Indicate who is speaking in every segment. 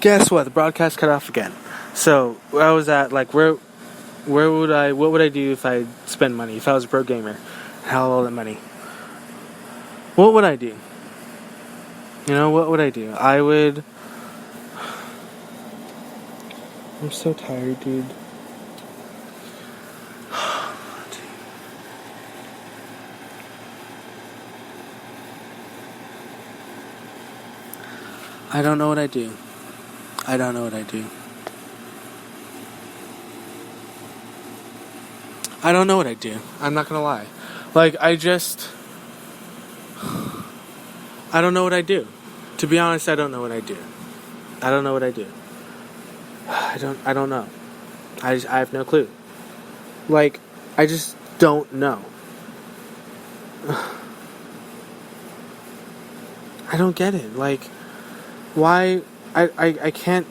Speaker 1: Guess what? The broadcast cut off again. So I was at like what would I do if I spend money? If I was a pro gamer, had all that money, what would I do? You know, what would I do? I'm so tired, dude. I don't know what I do. I don't know what I do. I don't know what I do. I'm not gonna lie. Like, I don't know what I do. To be honest, I don't know what I do. I don't know what I do. I don't know. I have no clue. Like, I just don't know. I don't get it. Like, why I can't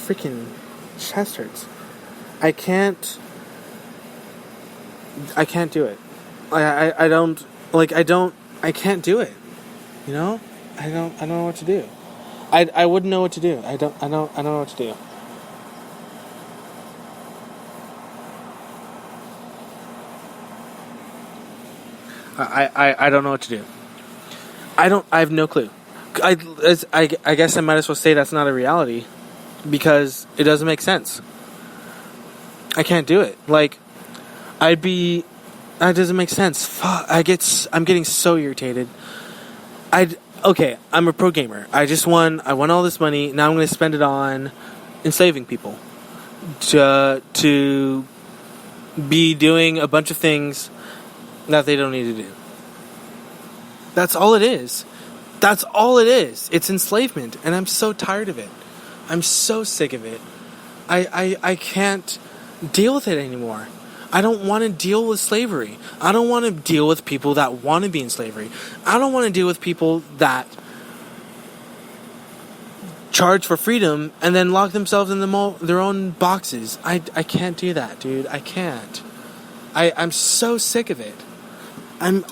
Speaker 1: freaking chest hurts. I can't do it. I can't do it. You know? I don't know what to do. I wouldn't know what to do. I don't know what to do. I don't know what to do. I have no clue. I guess I might as well say that's not a reality because it doesn't make sense. I can't do it. Like, that doesn't make sense. Fuck, I'm getting so irritated. Okay, I'm a pro gamer. I won all this money. Now I'm going to spend it on enslaving people. To be doing a bunch of things that they don't need to do. That's all it is. That's all it is. It's enslavement. And I'm so tired of it. I'm so sick of it. I can't deal with it anymore. I don't want to deal with slavery. I don't want to deal with people that want to be in slavery. I don't want to deal with people that charge for freedom and then lock themselves in their own boxes. I can't do that, dude. I can't. I'm so sick of it. I'm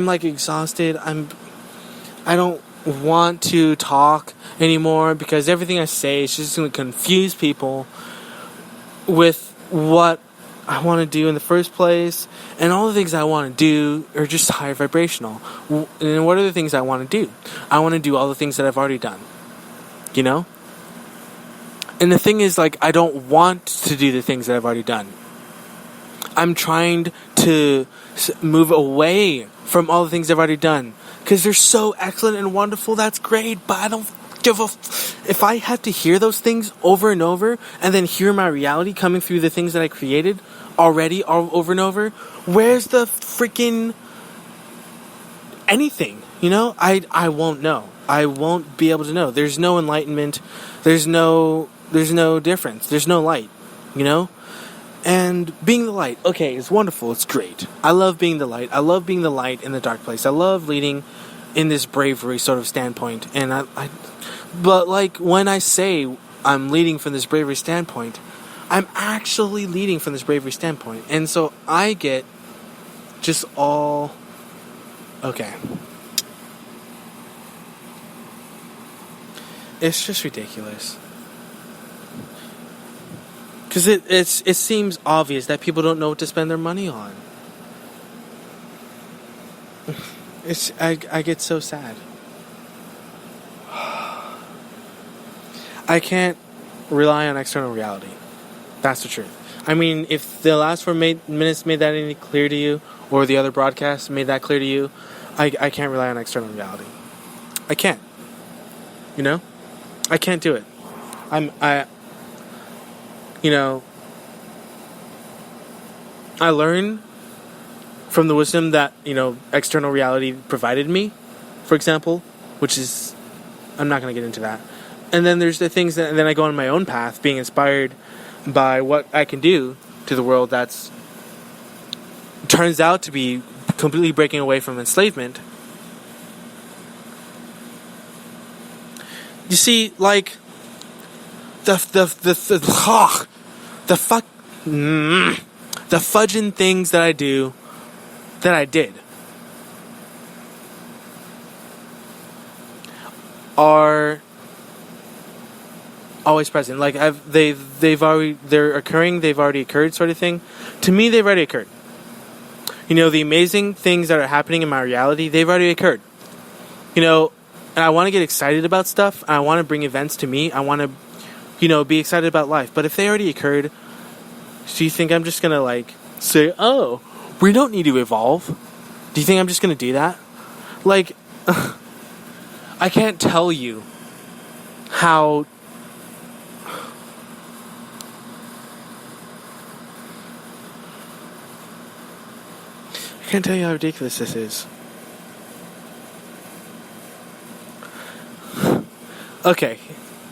Speaker 1: like exhausted. I don't want to talk anymore because everything I say is just going to confuse people with what I want to do in the first place, and all the things I want to do are just higher vibrational. And what are the things I want to do? I want to do all the things that I've already done. You know? And the thing is, like, I don't want to do the things that I've already done. I'm trying to move away from all the things I've already done because they're so excellent and wonderful. That's great, but I don't give a if I have to hear those things over and over and then hear my reality coming through the things that I created already over and over, where's the freaking anything? You know, I won't know. I won't be able to know. There's no enlightenment. There's no difference. There's no light, you know? And being the light, okay, it's wonderful. It's great. I love being the light. I love being the light in the dark place. I love leading in this bravery sort of standpoint. And but like when I say I'm leading from this bravery standpoint, I'm actually leading from this bravery standpoint. And so I get just all okay. It's just ridiculous. Because it seems obvious that people don't know what to spend their money on. I get so sad. I can't rely on external reality. That's the truth. I mean, if the last 4 minutes made that any clear to you, or the other broadcasts made that clear to you, I can't rely on external reality. I can't. You know? I can't do it. You know, I learn from the wisdom that, you know, external reality provided me, for example, which is, I'm not going to get into that. And then there's the things that, and then I go on my own path, being inspired by what I can do to the world that's, turns out to be completely breaking away from enslavement. You see, like, the fudging things that I do, that I did. are always present. Like they're occurring, they've already occurred, sort of thing. To me, they've already occurred. The amazing things that are happening in my reality, they've already occurred. And I want to get excited about stuff. I want to bring events to me. I want to, be excited about life. But if they already occurred, do you think I'm just going to, say, oh, we don't need to evolve? Do you think I'm just going to do that? I can't tell you how... I can't tell you how ridiculous this is. Okay,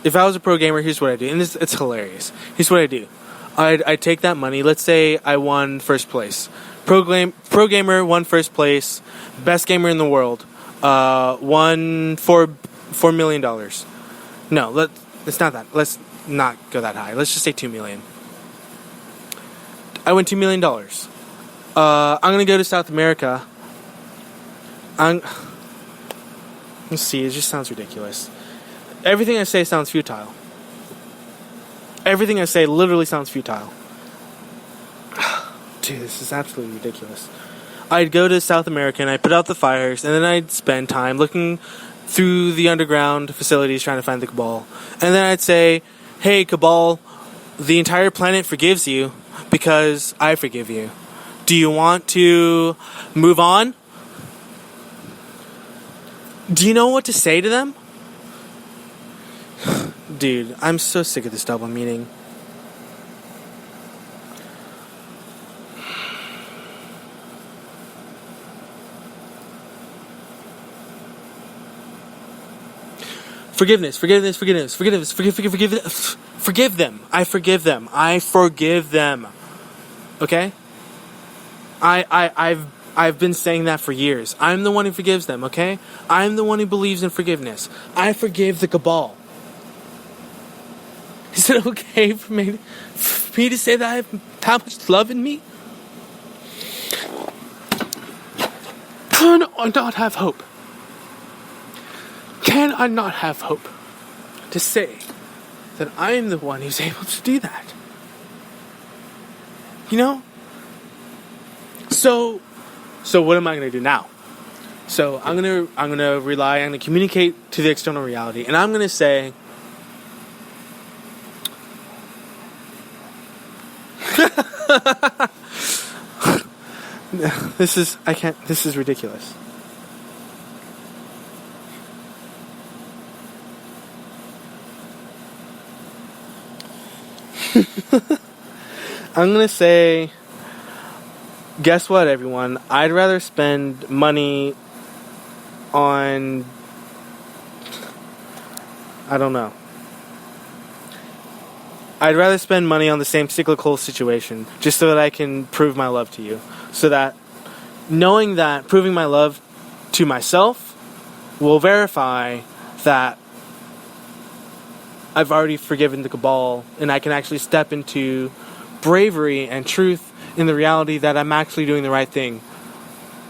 Speaker 1: if I was a pro gamer, here's what I do. And it's hilarious. Here's what I do. I'd take that money. Let's say I won first place. Pro gamer won first place. Best gamer in the world. Won $4 million. No, it's not that. Let's not go that high. Let's just say $2 million. I win $2 million. I'm gonna go to South America. Let's see, it just sounds ridiculous. Everything I say sounds futile. Everything I say literally sounds futile. Dude, this is absolutely ridiculous. I'd go to South America and I'd put out the fires, and then I'd spend time looking through the underground facilities trying to find the Cabal. And then I'd say, hey, Cabal, the entire planet forgives you because I forgive you. Do you want to move on? Do you know what to say to them? Dude, I'm so sick of this double meaning. Forgive them. I forgive them. Okay? I've been saying that for years. I'm the one who forgives them, okay? I'm the one who believes in forgiveness. I forgive the Cabal. Is it okay for me to say that I have that much love in me? Can I not have hope? Can I not have hope to say that I am the one who's able to do that? So what am I going to do now? So I'm going to communicate to the external reality, and I'm going to say, this is ridiculous. I'm going to say, guess what, everyone? I'd rather spend money on... I don't know. I'd rather spend money on the same cyclical situation just so that I can prove my love to you. So that knowing that proving my love to myself will verify that I've already forgiven the Cabal, and I can actually step into bravery and truth in the reality that I'm actually doing the right thing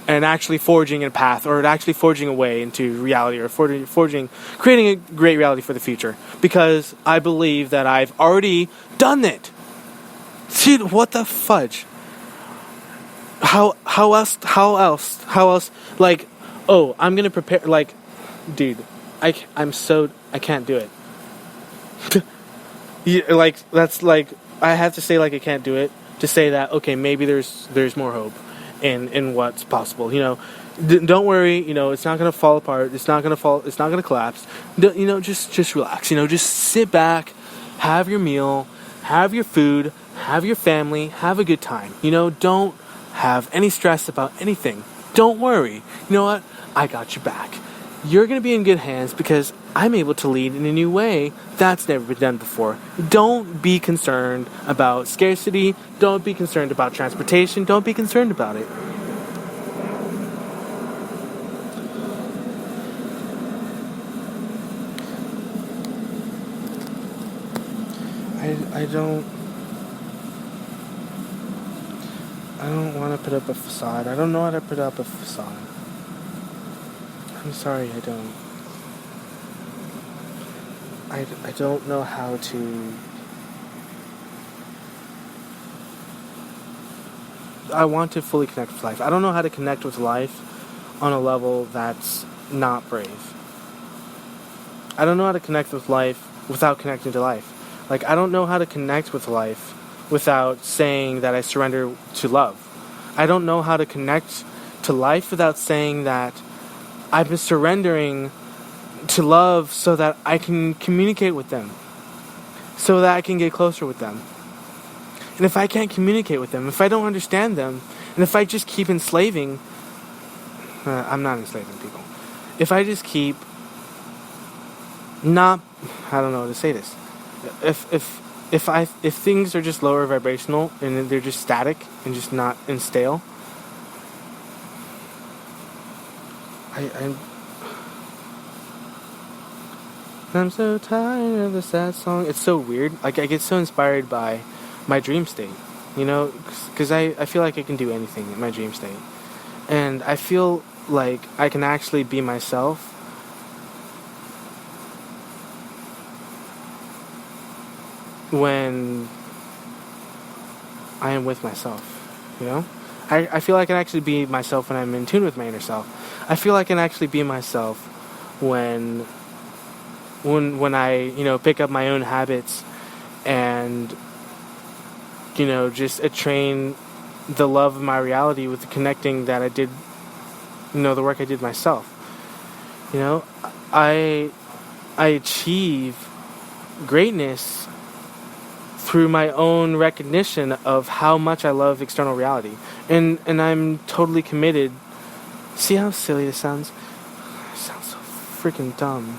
Speaker 1: and actually forging a path, or actually forging a way into reality, or creating a great reality for the future, because I believe that I've already done it. Dude, what the fudge? How else? Like, oh, I'm gonna prepare. Like, dude, I can't do it. Yeah, like, that's like, I have to say, like, I can't do it to say that, okay, maybe there's more hope in what's possible. Don't worry, it's not gonna fall apart. It's not gonna collapse. Just relax. Just sit back, have your meal, have your food, have your family, have a good time. Don't have any stress about anything. Don't worry. You know what? I got your back. You're going to be in good hands because I'm able to lead in a new way that's never been done before. Don't be concerned about scarcity. Don't be concerned about transportation. Don't be concerned about it. I don't want to put up a facade. I don't know how to put up a facade. I'm sorry, I don't. I don't know how to. I want to fully connect with life. I don't know how to connect with life on a level that's not brave. I don't know how to connect with life without connecting to life. Like, I don't know how to connect with life without saying that I surrender to love. I don't know how to connect to life without saying that I've been surrendering to love so that I can communicate with them, so that I can get closer with them. And if I can't communicate with them, if I don't understand them, and if I just keep enslaving, I'm not enslaving people. If I just keep not, I don't know how to say this. If things are just lower vibrational and they're just static and just not and stale, I'm so tired of the sad song. It's so weird. Like, I get so inspired by my dream state, because I feel like I can do anything in my dream state. And I feel like I can actually be myself when I am with myself, I feel I can actually be myself when I'm in tune with my inner self. I feel I can actually be myself when I, pick up my own habits and, just attrain the love of my reality with the connecting that I did, the work I did myself. I achieve greatness through my own recognition of how much I love external reality. And I'm totally committed. See how silly this sounds? It sounds so freaking dumb.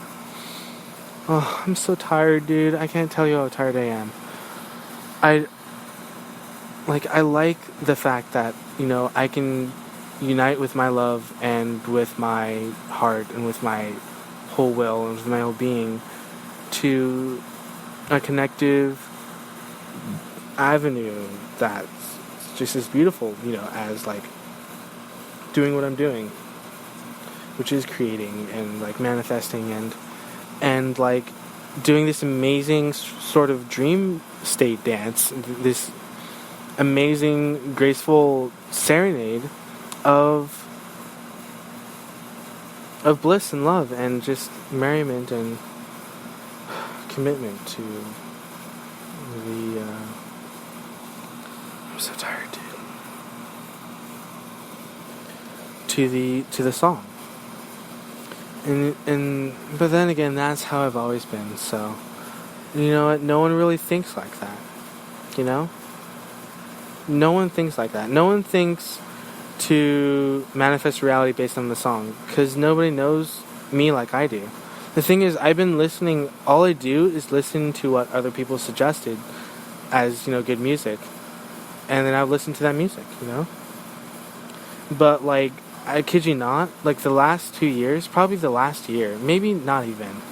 Speaker 1: Oh, I'm so tired, dude. I can't tell you how tired I am. I like the fact that, I can unite with my love and with my heart and with my whole will and with my whole being to a connective avenue that's just as beautiful, as like doing what I'm doing, which is creating and like manifesting and like doing this amazing sort of dream state dance, this amazing graceful serenade of bliss and love and just merriment and commitment to the I'm so tired, dude. To the song. And but then again, that's how I've always been. So, you know what? No one really thinks like that. No one thinks like that. No one thinks to manifest reality based on the song, because nobody knows me like I do. The thing is, I've been listening. All I do is listen to what other people suggested as good music, and then I've listened to that music. But like, I kid you not, like the last 2 years, probably the last year, maybe not even,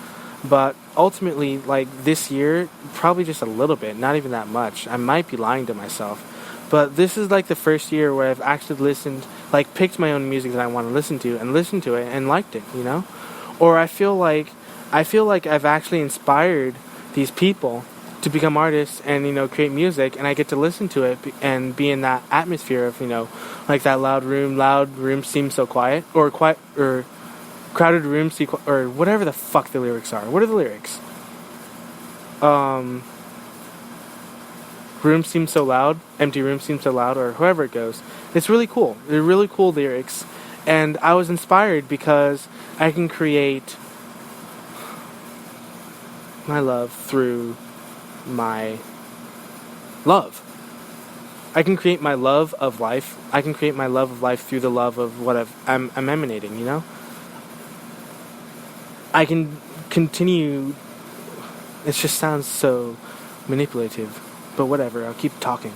Speaker 1: but ultimately, like this year, probably just a little bit, not even that much. I might be lying to myself, but this is like the first year where I've actually listened, like picked my own music that I want to listen to and listened to it and liked it, Or I feel like I've actually inspired these people to become artists and create music, and I get to listen to it and be in that atmosphere of like that loud room seems so quiet, or crowded room or whatever the fuck the lyrics are. What are the lyrics? Room seems so loud, empty room seems so loud, or however it goes. It's really cool. They're really cool lyrics, and I was inspired because I can create my love through my love. I can create my love of life. I can create my love of life through the love of what I'm emanating, I can continue. It just sounds so manipulative, but whatever, I'll keep talking.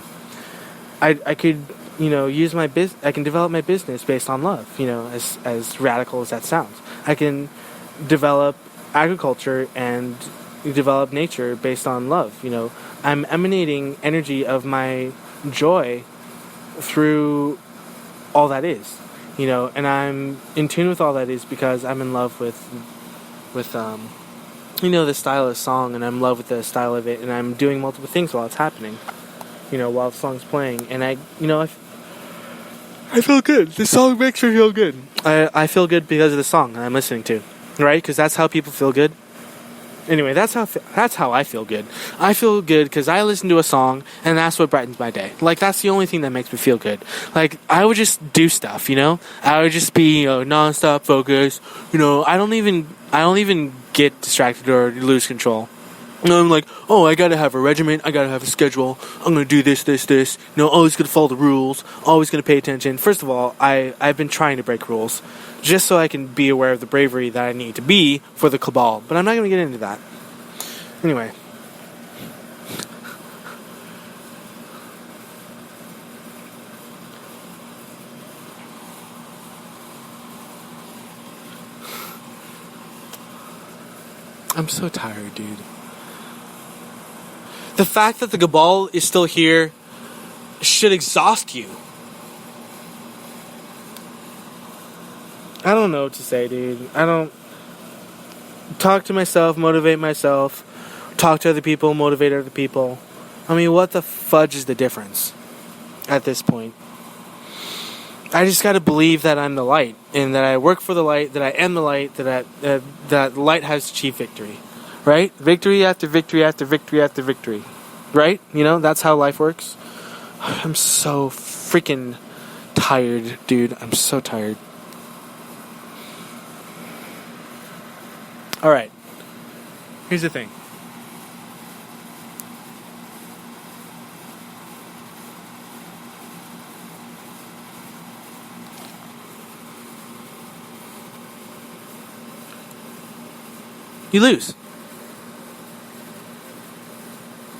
Speaker 1: I could, use my I can develop my business based on love, as radical as that sounds. I can develop agriculture and develop nature based on love. I'm emanating energy of my joy through all that is, and I'm in tune with all that is because I'm in love with the style of song, and I'm in love with the style of it, and I'm doing multiple things while it's happening, while the song's playing, and I feel good. The song makes me feel good. I feel good because of the song I'm listening to, right? Because that's how people feel good. Anyway, that's how I feel good. I feel good because I listen to a song, and that's what brightens my day. Like, that's the only thing that makes me feel good. Like, I would just do stuff, I would just be non-stop focused. I don't even get distracted or lose control. I'm like, oh, I gotta have a regiment, I gotta have a schedule, I'm gonna do this, always gonna follow the rules, always gonna pay attention. First of all, I've been trying to break rules, just so I can be aware of the bravery that I need to be for the cabal, but I'm not gonna get into that. Anyway. I'm so tired, dude. The fact that the cabal is still here should exhaust you. I don't know what to say, dude. I don't talk to myself, motivate myself, talk to other people, motivate other people. I mean, what the fudge is the difference at this point? I just gotta believe that I'm the light, and that I work for the light, that I am the light, that light has achieved victory. Right? Victory after victory after victory after victory. Right? That's how life works. I'm so freaking tired, dude. I'm so tired. Alright. Here's the thing. You lose.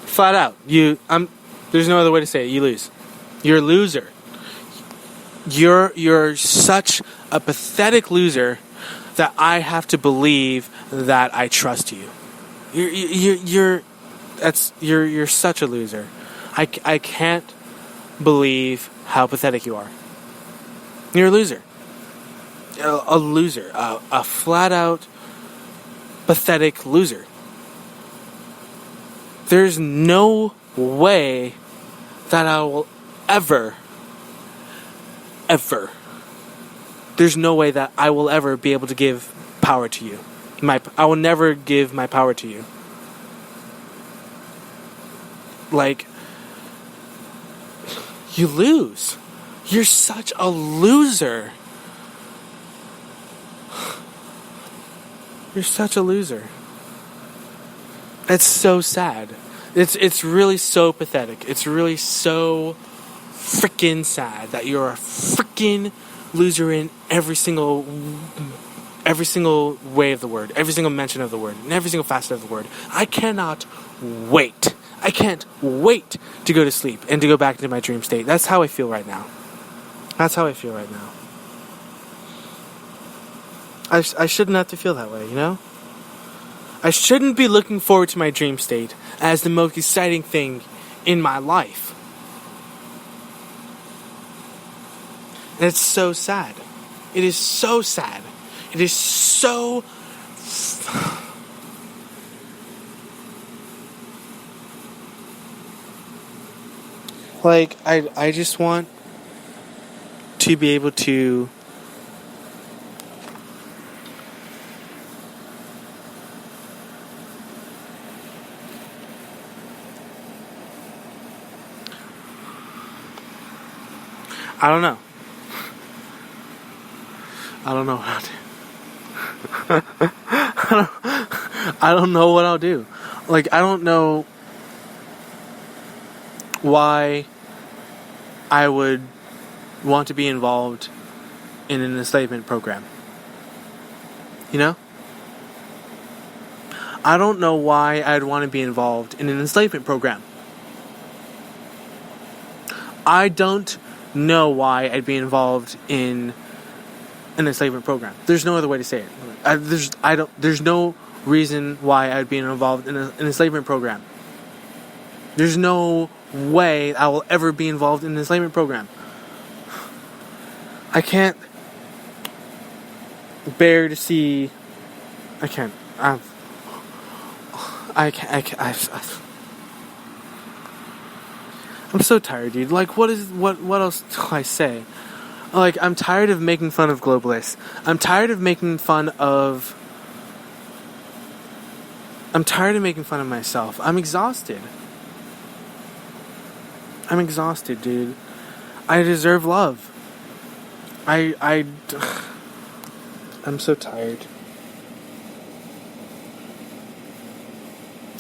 Speaker 1: Flat out. There's no other way to say it. You lose. You're a loser. You're such a pathetic loser that I have to believe that I trust you. You're such a loser. I can't believe how pathetic you are. You're a loser. A loser. A flat out pathetic loser. There's no way that I will ever, there's no way that I will ever be able to give power to you. I will never give my power to you. Like, you lose. You're such a loser. You're such a loser. It's so sad. It's really so pathetic. It's really so freaking sad that you're a freaking loser in every single way of the word, every single mention of the word, and every single facet of the word. I can't wait to go to sleep and to go back into my dream state. That's how I feel right now. I shouldn't have to feel that way, I shouldn't be looking forward to my dream state as the most exciting thing in my life. And it's so sad. It is so sad. It is so... Like, I just want to be able to... I don't know. I don't know what I'll do. I don't know what I'll do. Like, I don't know why I would want to be involved in an enslavement program. I don't know why I'd want to be involved in an enslavement program. I don't know why I'd be involved in an enslavement program. There's no other way to say it. There's no reason why I'd be involved in an enslavement program. There's no way I will ever be involved in an enslavement program. I can't bear to see... I can't. I'm so tired, dude. Like, what else do I say? Like, I'm tired of making fun of globalists. I'm tired of making fun of myself. I'm exhausted. Dude. I deserve love. I'm so tired.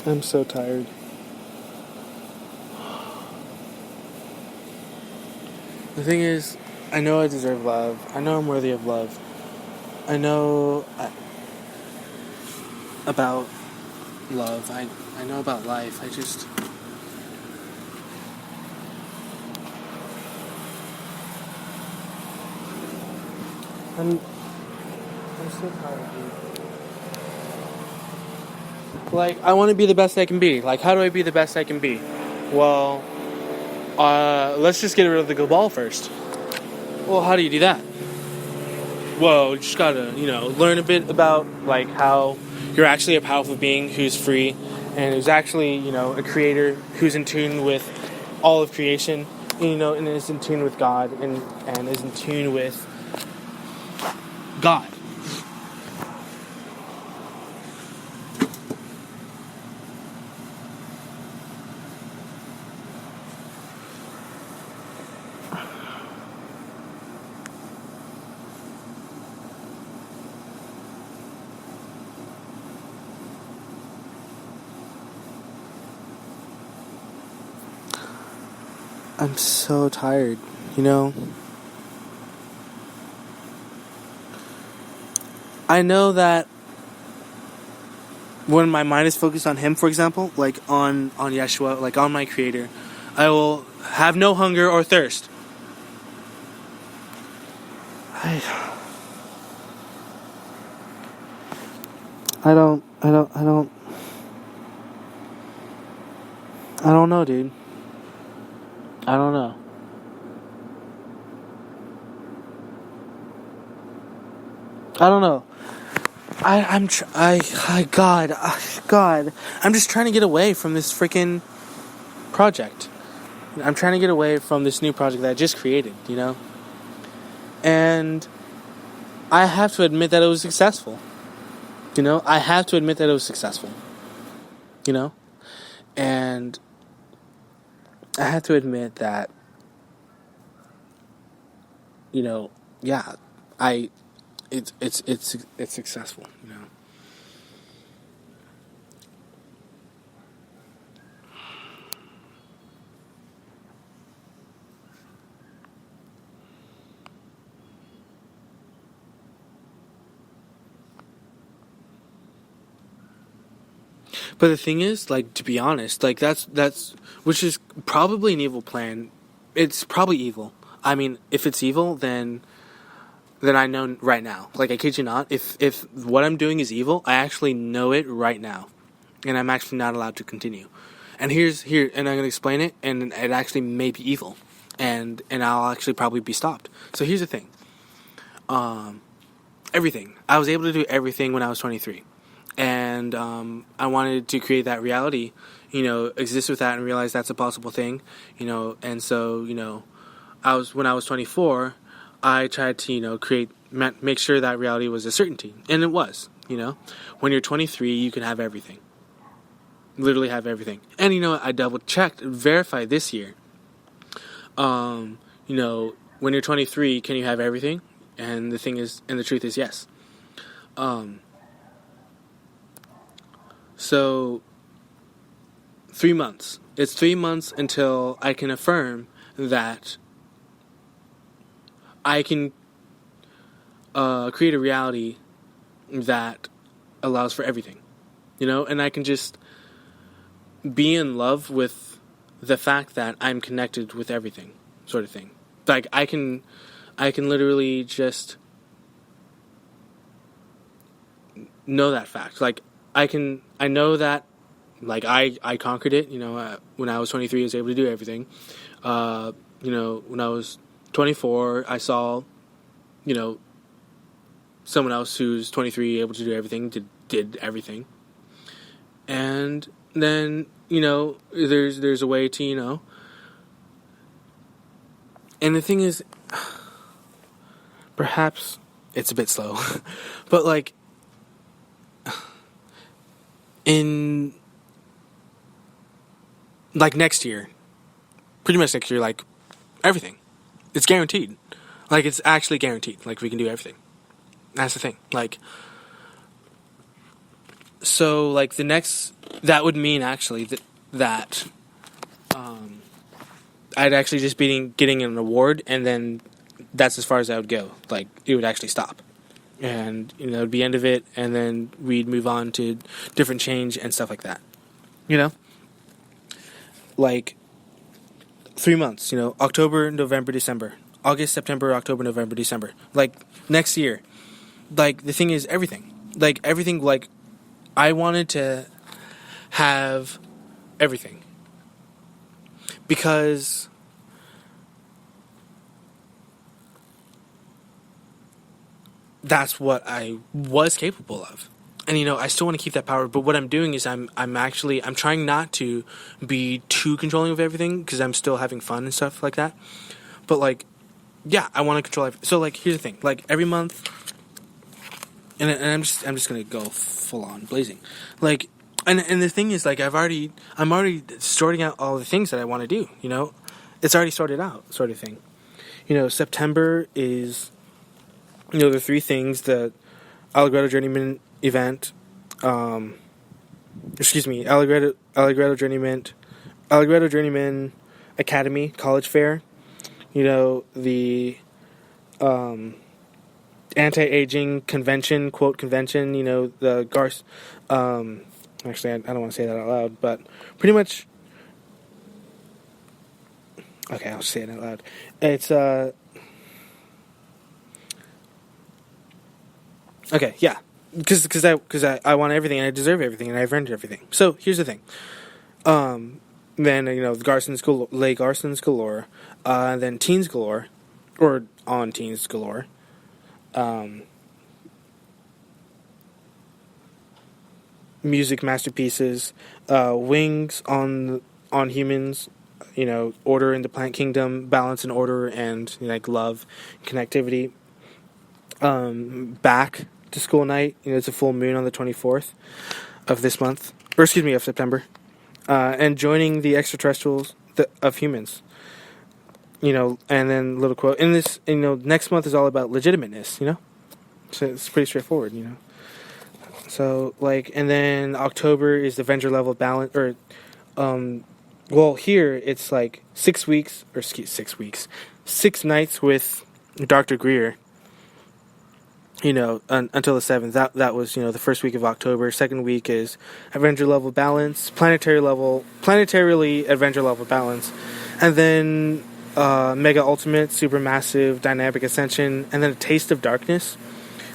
Speaker 1: I'm so tired. The thing is, I know I deserve love. I know I'm worthy of love. I know about love. I know about life. I'm so tired, dude. Like, I want to be the best I can be. Like, how do I be the best I can be? Well, let's just get rid of the cabal first. Well, how do you do that? Well, you just gotta, learn a bit about, like, how you're actually a powerful being who's free and who's actually, a creator who's in tune with all of creation, and is in tune with God and is in tune with God. I'm so tired, I know that when my mind is focused on Him, for example, like on Yeshua, like on my Creator, I will have no hunger or thirst. I don't know, dude. I don't know. God, I'm just trying to get away from this freaking project. I'm trying to get away from this new project that I just created, And I have to admit that it was successful. I have to admit that it was successful. And I have to admit that, yeah, it's successful, But the thing is, like, to be honest, like, that's which is probably an evil plan. It's probably evil. I mean, if it's evil, then I know right now. Like, I kid you not. If what I'm doing is evil, I actually know it right now, and I'm actually not allowed to continue. And and I'm gonna explain it, and it actually may be evil, and I'll actually probably be stopped. So here's the thing. Everything. I was able to do everything when I was 23. And I wanted to create that reality, exist with that and realize that's a possible thing, and so, when I was 24, I tried to, make sure that reality was a certainty, and it was, when you're 23, you can have everything, literally have everything, and I double checked, verified this year, when you're 23, can you have everything? And the truth is yes. So, 3 months. It's 3 months until I can affirm that I can create a reality that allows for everything, and I can just be in love with the fact that I'm connected with everything, sort of thing. Like, I can literally just know that fact. Like, I know that, like, I conquered it, when I was 23, I was able to do everything. When I was 24, I saw, someone else who's 23 able to do everything, did everything. And then, there's a way to. And the thing is, perhaps it's a bit slow, but like in like next year, pretty much next year, like everything, it's guaranteed. Like it's actually guaranteed. Like we can do everything. That's the thing. Like, so like that would mean actually that I'd actually just be getting an award, and then that's as far as I would go. Like it would actually stop. And it'd be end of it, and then we'd move on to different change and stuff like that. Like 3 months. October, November, December, August, September, October, November, December. Like next year. Like the thing is everything. Like everything. Like I wanted to have everything because that's what I was capable of. And I still want to keep that power, but what I'm doing is I'm trying not to be too controlling of everything because I'm still having fun and stuff like that. But like, yeah, I want to control everything. So like, here's the thing: like every month, and I'm just gonna go full on blazing, like, and the thing is like I'm already sorting out all the things that I want to do. It's already sorted out, sort of thing. September is. The three things: the Allegretto Journeyman event, Allegretto Journeyman Academy College Fair, the anti-aging convention, quote convention, the Garth, actually I don't want to say that out loud, but pretty much, okay, I'll just say it out loud. It's, okay, yeah, because I want everything and I deserve everything and I've earned everything. So here's the thing. Then the Lay Garsons galore, then Teens galore, or on Teens galore. Music masterpieces, Wings on Humans, Order in the Plant Kingdom, Balance and Order, and like Love, Connectivity. Back to School Night. It's a full moon on the 24th of this month, of September, and joining the extraterrestrials of humans. And then little quote in this. Next month is all about legitimateness. So it's pretty straightforward. So like, and then October is the Avenger level balance, or well, here it's like 6 weeks, 6 nights with Dr. Greer. Until the 7th. That was, the first week of October. Second week is Avenger level balance, planetarily Avenger level balance, and then Mega Ultimate, Supermassive, Dynamic Ascension, and then a Taste of Darkness,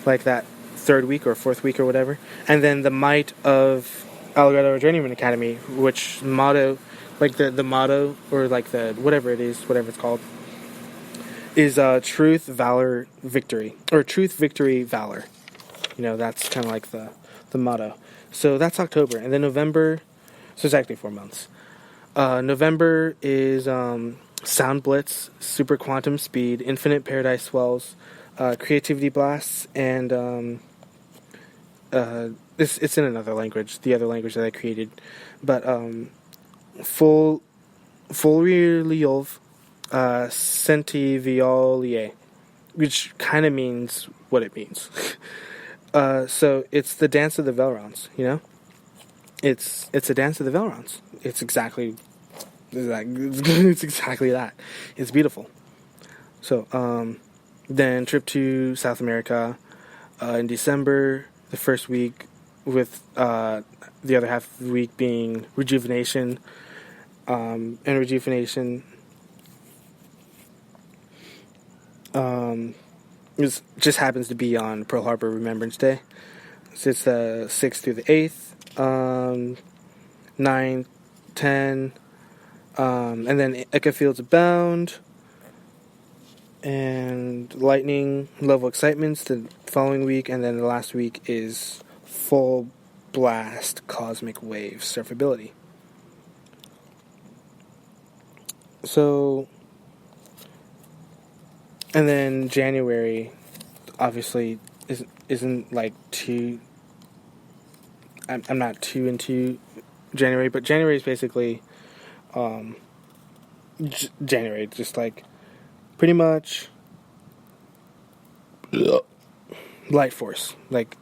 Speaker 1: like that third week or fourth week or whatever, and then the Might of Allegretto Journeyman Academy, which motto, like the motto, or like the whatever it's called, is Truth, Valor, Victory. Or Truth, Victory, Valor. That's kind of like the motto. So that's October. And then November, so it's actually 4 months. November is Sound Blitz, Super Quantum Speed, Infinite Paradise Swells, Creativity Blasts, and it's in another language, the other language that I created. But Full Reliov, Senti Violier, which kind of means what it means. So it's the dance of the Velrons, It's a dance of the Velrons. It's exactly that. It's beautiful. So then trip to South America in December, the first week, with the other half of the week being rejuvenation, and rejuvenation. It just happens to be on Pearl Harbor Remembrance Day. So it's the 6th through the 8th, 9, 10, and then Eka Fields Abound, and Lightning Level Excitements the following week, and then the last week is full blast cosmic wave surfability. So, and then January, obviously, isn't like too. I'm not too into January, but January is basically January, just like pretty much light force, like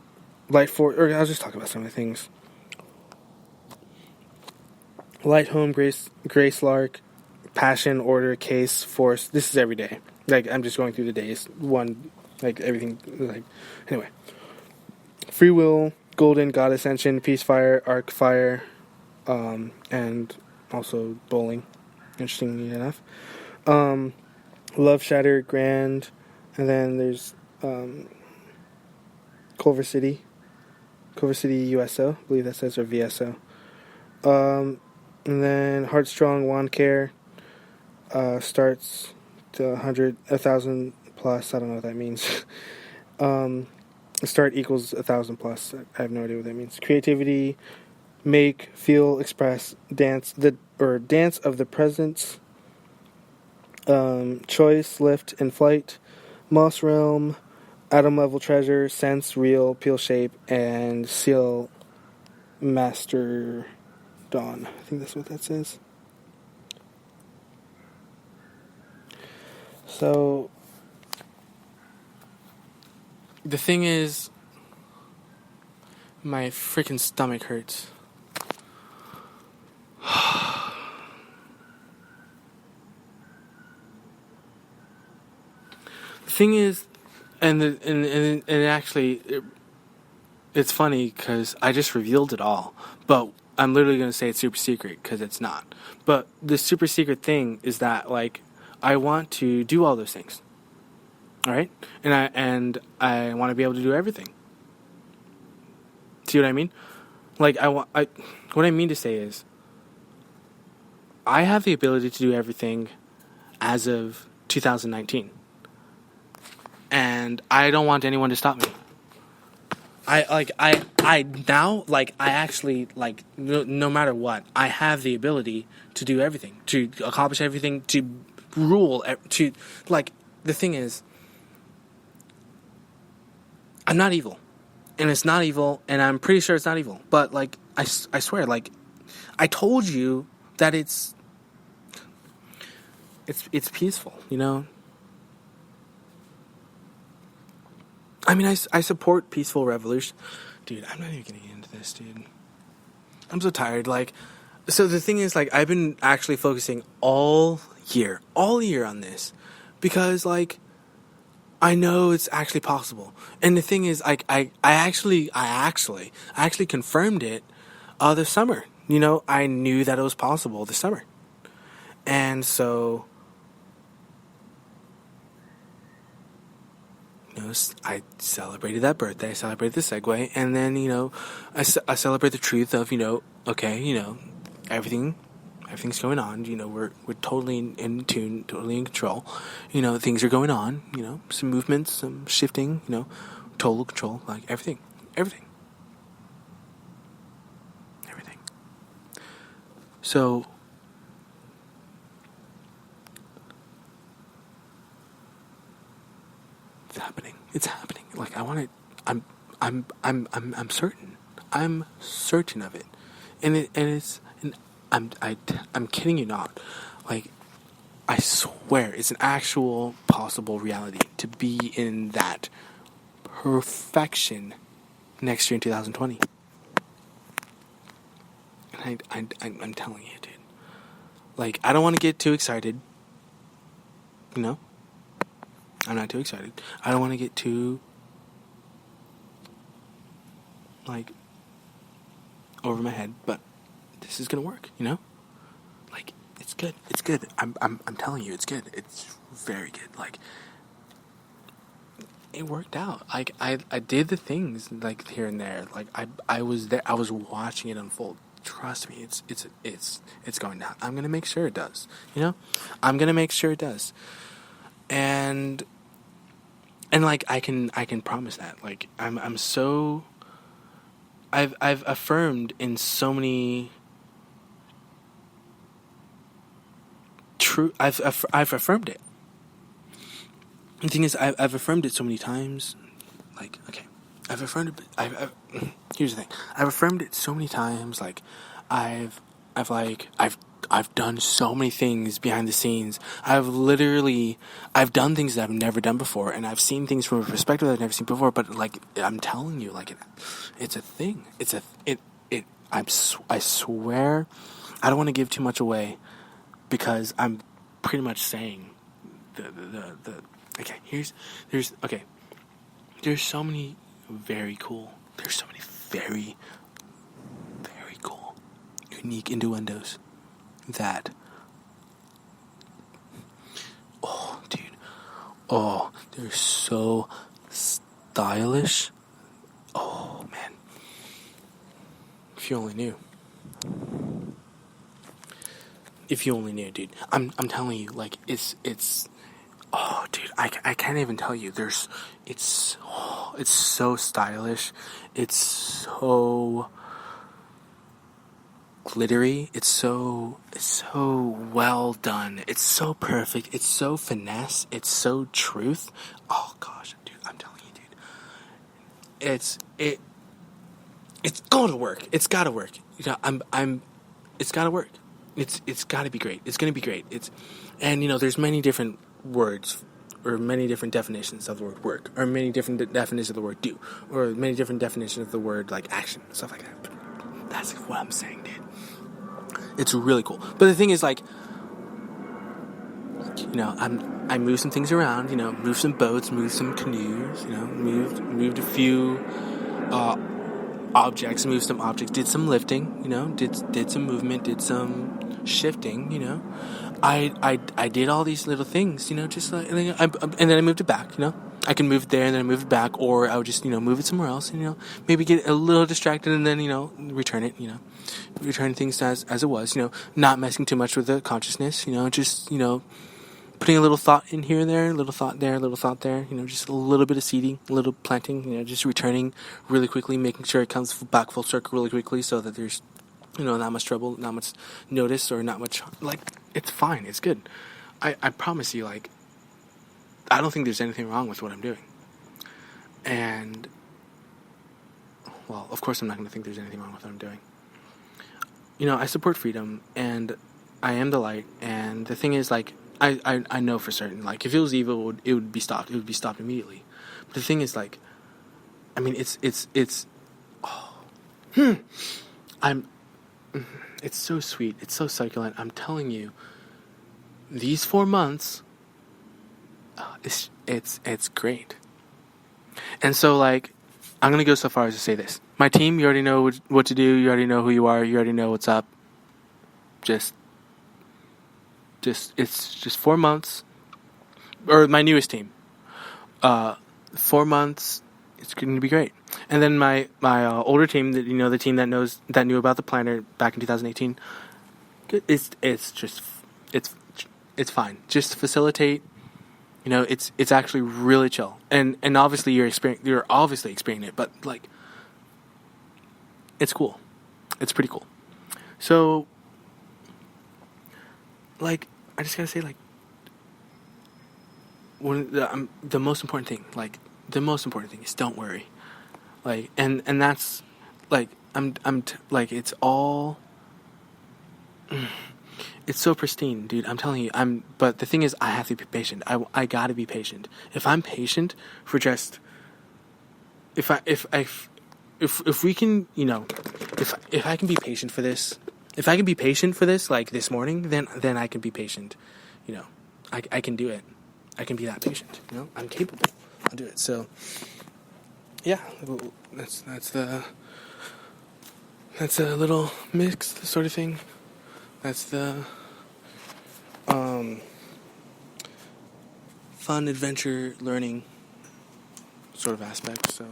Speaker 1: light force. Or I'll just talk about some of the things. Light home, grace lark, passion, order, case, force. This is every day. Like I'm just going through the days. One, like everything. Like anyway, free will, golden, god ascension, peace fire, arc fire, and also bowling. Interestingly enough, love shatter, grand, and then there's Culver City, USO. I believe that says, or VSO. And then Heartstrong, Wand Care, starts to 100, 1,000 plus. I don't know what that means. Start equals 1,000 plus. I have no idea what that means. Creativity, make, feel, express, dance of the presence. Choice, lift, and flight. Moss Realm, Atom Level Treasure, Sense, Real, Peel Shape, and Seal Master Dawn. I think that's what that says. So, the thing is, my freaking stomach hurts. The thing is, and actually, it's funny because I just revealed it all, but I'm literally going to say it's super secret because it's not. But the super secret thing is that, like, I want to do all those things. All right? And I want to be able to do everything. See what I mean? Like, what I mean to say is, I have the ability to do everything as of 2019. And I don't want anyone to stop me. I actually, like, no matter what, I have the ability to do everything, to accomplish everything, to rule, to, like, the thing is, I'm not evil. And it's not evil, and I'm pretty sure it's not evil. But, like, I swear, like, I told you that it's peaceful, you know? I mean, I support peaceful revolution. Dude, I'm not even getting into this, dude. I'm so tired. Like, so the thing is, like, I've been actually focusing all year on this. Because, like, I know it's actually possible. And the thing is, like, I actually confirmed it this summer. You know, I knew that it was possible this summer. And so, you know, I celebrated that birthday, I celebrated the segue, and then, you know, I celebrate the truth of, you know, okay, you know, everything's going on, you know, we're totally in tune, totally in control, you know, things are going on, you know, some movements, some shifting, you know, total control, like everything. So, it's happening, like, I want it, I'm certain, I'm certain of it, I'm kidding you not, like, I swear it's an actual possible reality to be in that perfection next year in 2020. And I'm telling you, dude. Like, I don't want to get too excited. You know? I'm not too excited. I don't want to get too, like, over my head, but this is gonna work, you know? Like, it's good. It's good. I'm telling you, it's good. It's very good. Like, it worked out. Like, I did the things, like, here and there. Like, I was there. I was watching it unfold. Trust me, it's going down. I'm gonna make sure it does. You know, I'm gonna make sure it does. And like, I can promise that. Like, I'm so I've affirmed in so many I've affirmed it. The thing is, I've affirmed it so many times. Like, okay, I've affirmed it. Here's the thing. I've affirmed it so many times. Like, I've done so many things behind the scenes. I've done things that I've never done before, and I've seen things from a perspective that I've never seen before. But like, I'm telling you, like, it's a thing. I swear, I don't want to give too much away, because I'm pretty much saying the okay. There's so many very cool. There's so many very, very cool, unique innuendos that. Oh, dude. Oh, they're so stylish. Oh, man. If you only knew. If you only knew, dude. I'm telling you, like, it's. Oh, dude, I can't even tell you. It's so stylish. It's so glittery. It's so well done. It's so perfect. It's so finesse. It's so truth. Oh gosh, dude, I'm telling you, dude. It's gonna work. It's gotta work. You know, it's gotta work. It's gotta be great. It's gonna be great. And there's many different words, or many different definitions of the word work, or many different definitions of the word do, or many different definitions of the word like action, stuff like that. But that's what I'm saying, dude. It's really cool. But the thing is, like, I moved some things around, moved some boats, moved some canoes, moved a few objects, moved some objects, did some lifting, did some movement, did some shifting, I did all these little things, just like, and then I moved it back, I can move it there and then I move it back, or I would just, move it somewhere else, and, maybe get a little distracted and then, return it, return things as it was, not messing too much with the consciousness, just, putting a little thought in here and there, a little thought there, a little thought there, just a little bit of seeding, a little planting, just returning really quickly, making sure it comes back full circle really quickly so that there's, not much trouble, not much notice, or not much, like, it's fine, it's good. I promise you, like, I don't think there's anything wrong with what I'm doing. And, well, of course I'm not going to think there's anything wrong with what I'm doing. I support freedom, and I am the light, and the thing is, like, I know for certain, like, if it was evil, it would be stopped. It would be stopped immediately. But the thing is, like, I mean, it's so sweet. It's so succulent. I'm telling you, these 4 months, it's great. And so, like, I'm gonna go so far as to say this: my team, you already know what to do. You already know who you are. You already know what's up. It's just 4 months, or my newest team. 4 months, it's going to be great. And then my older team, that the team that knew about the planner back in 2018. It's fine. Just facilitate. It's actually really chill. And obviously you're obviously experiencing it, but, like, it's cool. It's pretty cool. So, like, I just gotta say, like, the most important thing, like, the most important thing is don't worry. Like, and that's, like, like, it's all, it's so pristine, dude. I'm telling you, but the thing is, I have to be patient. I gotta be patient. If I'm patient for just, if we can, if I can be patient for this, like, this morning, then I can be patient. I can do it. I can be that patient. I'm capable. I'll do it. So, yeah, that's a little mix sort of thing. That's the fun adventure learning sort of aspect. So,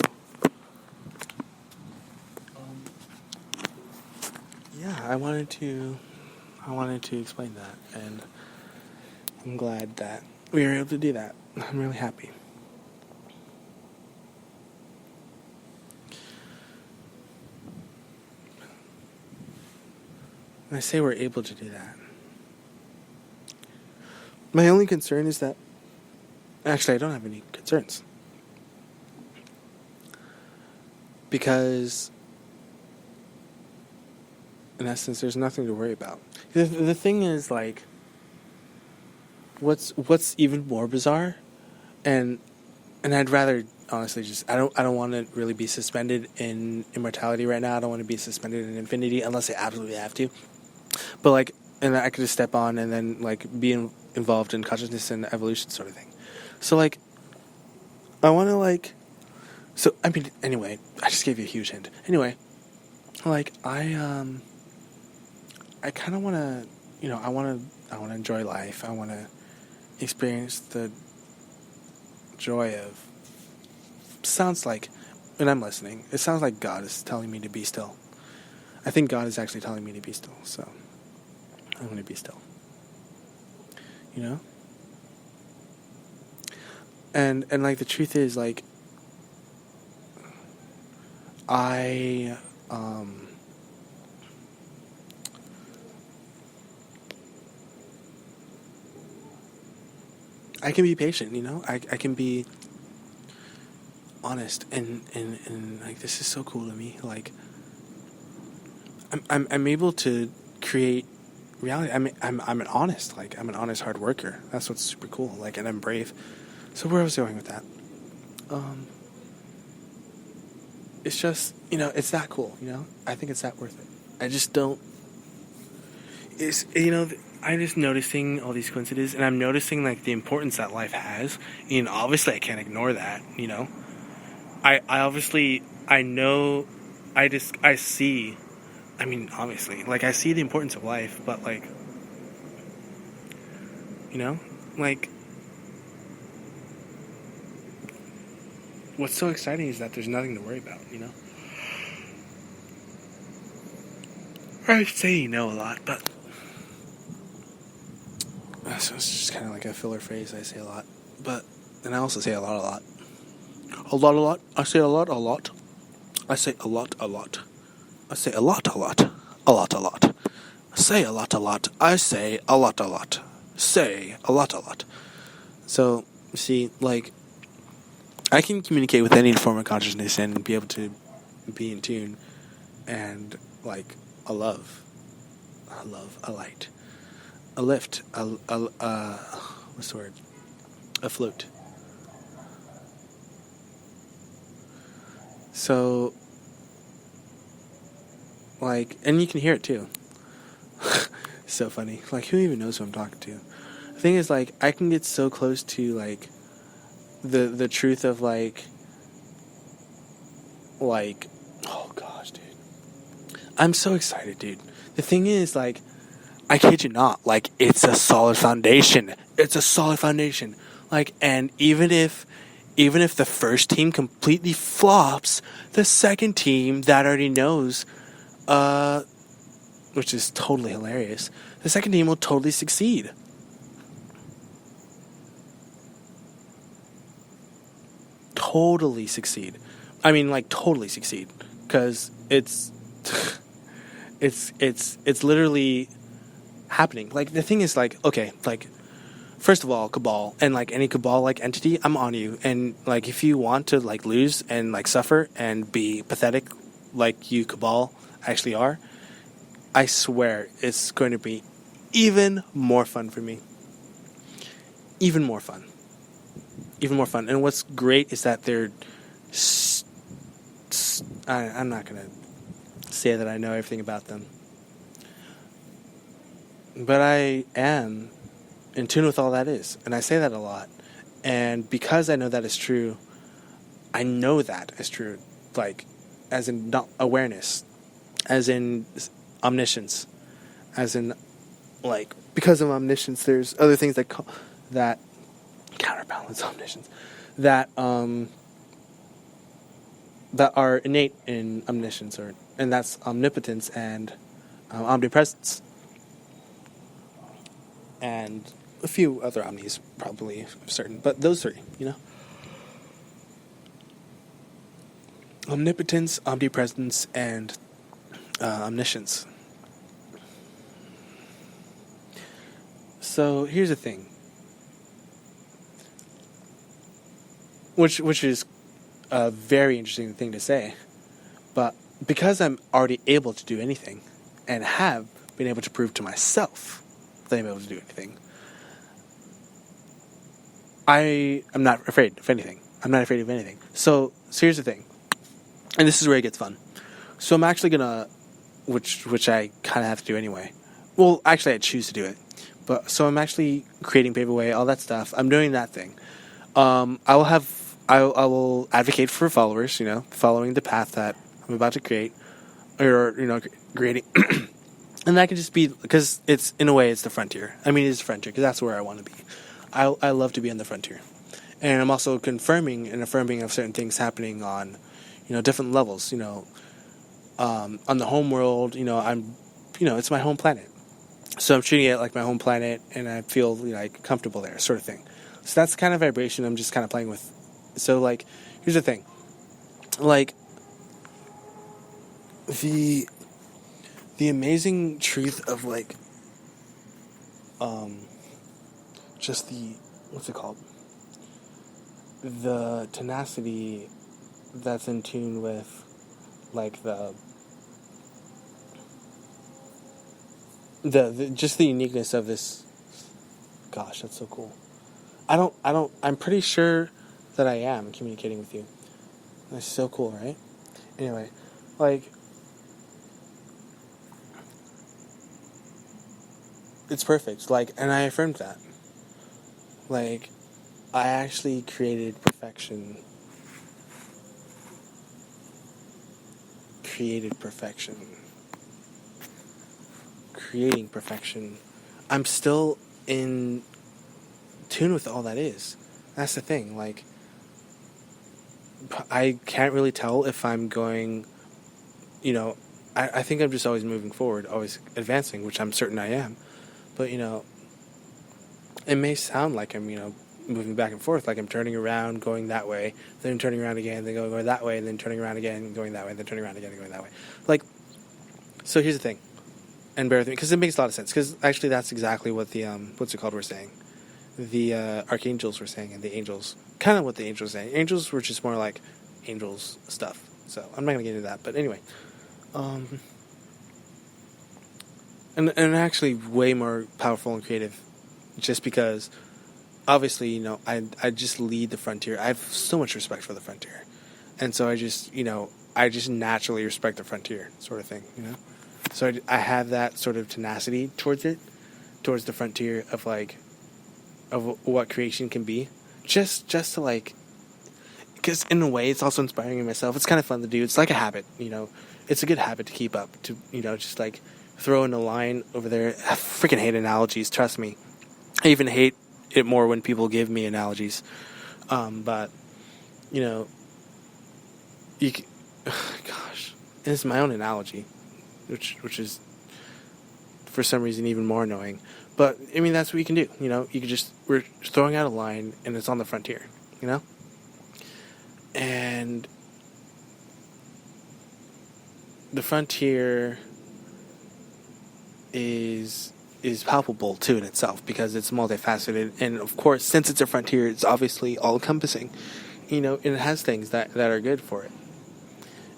Speaker 1: yeah, I wanted to explain that, and I'm glad that we were able to do that. I'm really happy. And I say we're able to do that. My only concern is that... Actually, I don't have any concerns. Because, in essence, there's nothing to worry about. The thing is, like, what's even more bizarre, and I'd rather honestly just I don't want to really be suspended in immortality right now. I don't want to be suspended in infinity unless I absolutely have to. But like, and I could just step on and then like be involved in consciousness and evolution sort of thing. So like, I want to like, so I mean, anyway, I just gave you a huge hint. Anyway, like I kind of want to, I want to enjoy life. I want to experience the joy of. Sounds like, and I'm listening. It sounds like God is telling me to be still. I think God is actually telling me to be still. So I'm going to be still. And like the truth is like I can be patient, I can be honest and like this is so cool to me. Like I'm able to create reality. I'm an honest, like I'm an honest hard worker. That's what's super cool. Like, and I'm brave. So where I was going with that? It's just, it's that cool, I think it's that worth it. I just don't, it's, I'm just noticing all these coincidences, and I'm noticing, like, the importance that life has, and obviously I can't ignore that, I obviously, I know, I see, obviously, like, I see the importance of life, but, like, like, what's so exciting is that there's nothing to worry about, I say a lot, but so it's just kind of like a filler phrase I say a lot. But, and I also say a lot. A lot. I say a lot. I say a lot. I say a lot. I say a lot. I say a lot. Say a lot. So, see, like, I can communicate with any form of consciousness and be able to be in tune and, like, a love, a light, a lift, what's the word? A float. So, like, and you can hear it too. So funny. Like, who even knows who I'm talking to? The thing is, like, I can get so close to, like, the truth of, like, oh gosh, dude. I'm so excited, dude. The thing is, like, I kid you not, like, it's a solid foundation. Like, and even if the first team completely flops, the second team that already knows, which is totally hilarious, the second team will totally succeed. Totally succeed. Totally succeed. Because it's literally happening. Like, the thing is, like, okay, like, first of all, Cabal, and, like, any Cabal-like entity, I'm on you. And, like, if you want to, like, lose and, like, suffer and be pathetic like you Cabal actually are, I swear it's going to be even more fun for me. Even more fun. And what's great is that they're... I'm not going to say that I know everything about them. But I am in tune with all that is. And I say that a lot. And because I know that is true, I know that is true. Like, as in not awareness. As in omniscience. As in, like, because of omniscience, there's other things that counterbalance omniscience. That are innate in omniscience, and that's omnipotence and omnipresence. And a few other omnis, probably certain, but those three, Omnipotence, omnipresence, and omniscience. So here's the thing, which is a very interesting thing to say, but because I'm already able to do anything, and have been able to prove to myself that I'm able to do anything, I am not afraid of anything. I'm not afraid of anything. So here's the thing, and this is where it gets fun. So I'm actually gonna, which I kind of have to do anyway. Well, actually, I choose to do it. But so I'm actually creating Paperway, all that stuff. I'm doing that thing. I will advocate for followers. Following the path that I'm about to create, or creating, and that can just be because it's in a way it's the frontier. I mean, it's the frontier because that's where I want to be. I love to be on the frontier, and I'm also confirming and affirming of certain things happening on, different levels. On the home world, it's my home planet. So I'm treating it like my home planet, and I feel like comfortable there, sort of thing. So that's the kind of vibration I'm just kind of playing with. So here's the thing, the amazing truth of just the what's it called, the tenacity that's in tune with the just the uniqueness of this. Gosh, that's so cool. I'm pretty sure that I am communicating with you. That's so cool, right? Anyway, it's perfect. And I affirmed that. I actually created perfection. Creating perfection. I'm still in tune with all that is. That's the thing. I can't really tell if I'm going, I think I'm just always moving forward, always advancing, which I'm certain I am. But, it may sound like I'm, moving back and forth, like I'm turning around, going that way, then turning around again, then going that way, and then turning around again, going that way, then turning around again, and going that way. So here's the thing, and bear with me, because it makes a lot of sense, because actually that's exactly what the, were saying. The archangels were saying, and the angels, kind of what the angels were saying. Angels were just more like angels stuff, so I'm not going to get into that, but anyway. And actually way more powerful and creative, just because obviously, I just lead the frontier. I have so much respect for the frontier. And so I just naturally respect the frontier, sort of thing, So I have that sort of tenacity towards it, towards the frontier of of what creation can be. Just to because in a way it's also inspiring in myself. It's kind of fun to do. It's like a habit, It's a good habit to keep up, to, just throw in a line over there. I freaking hate analogies, trust me. I even hate it more when people give me analogies, but you gosh, and it's my own analogy, which is for some reason even more annoying. But I mean, that's what you can do. You can we're throwing out a line, and it's on the frontier, and the frontier is palpable too in itself, because it's multifaceted, and of course, since it's a frontier, it's obviously all encompassing, and it has things that are good for it.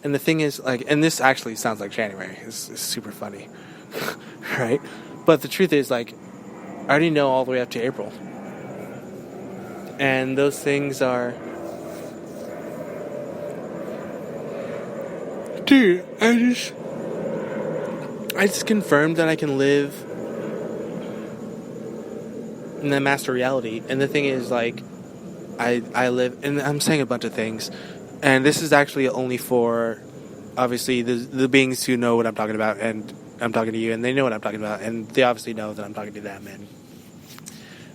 Speaker 1: And the thing is, and this actually sounds like January. It's super funny, right? But the truth is, I already know all the way up to April, and those things are, dude. I just confirmed that I can live and then master reality. And the thing is, I live, and I'm saying a bunch of things, and this is actually only for, obviously, the beings who know what I'm talking about, and I'm talking to you, and they know what I'm talking about, and they obviously know that I'm talking to them.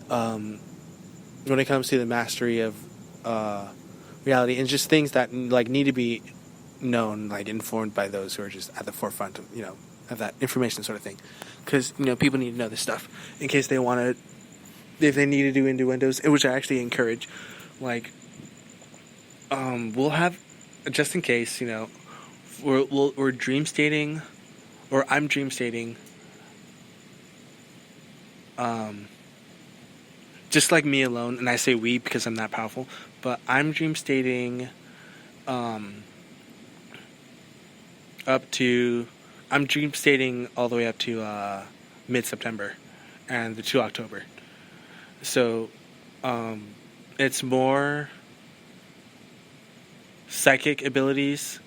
Speaker 1: And when it comes to the mastery of reality, and just things that need to be known, informed by those who are just at the forefront of of that information, sort of thing, because people need to know this stuff in case they want to. If they need to do innuendos, which I actually encourage, we'll have, just in case, we're dream stating, or I'm dream stating, just like me alone, and I say we because I'm that powerful, but I'm dream stating um, up to, I'm dream stating all the way up to mid-September and to October. So um, it's more psychic abilities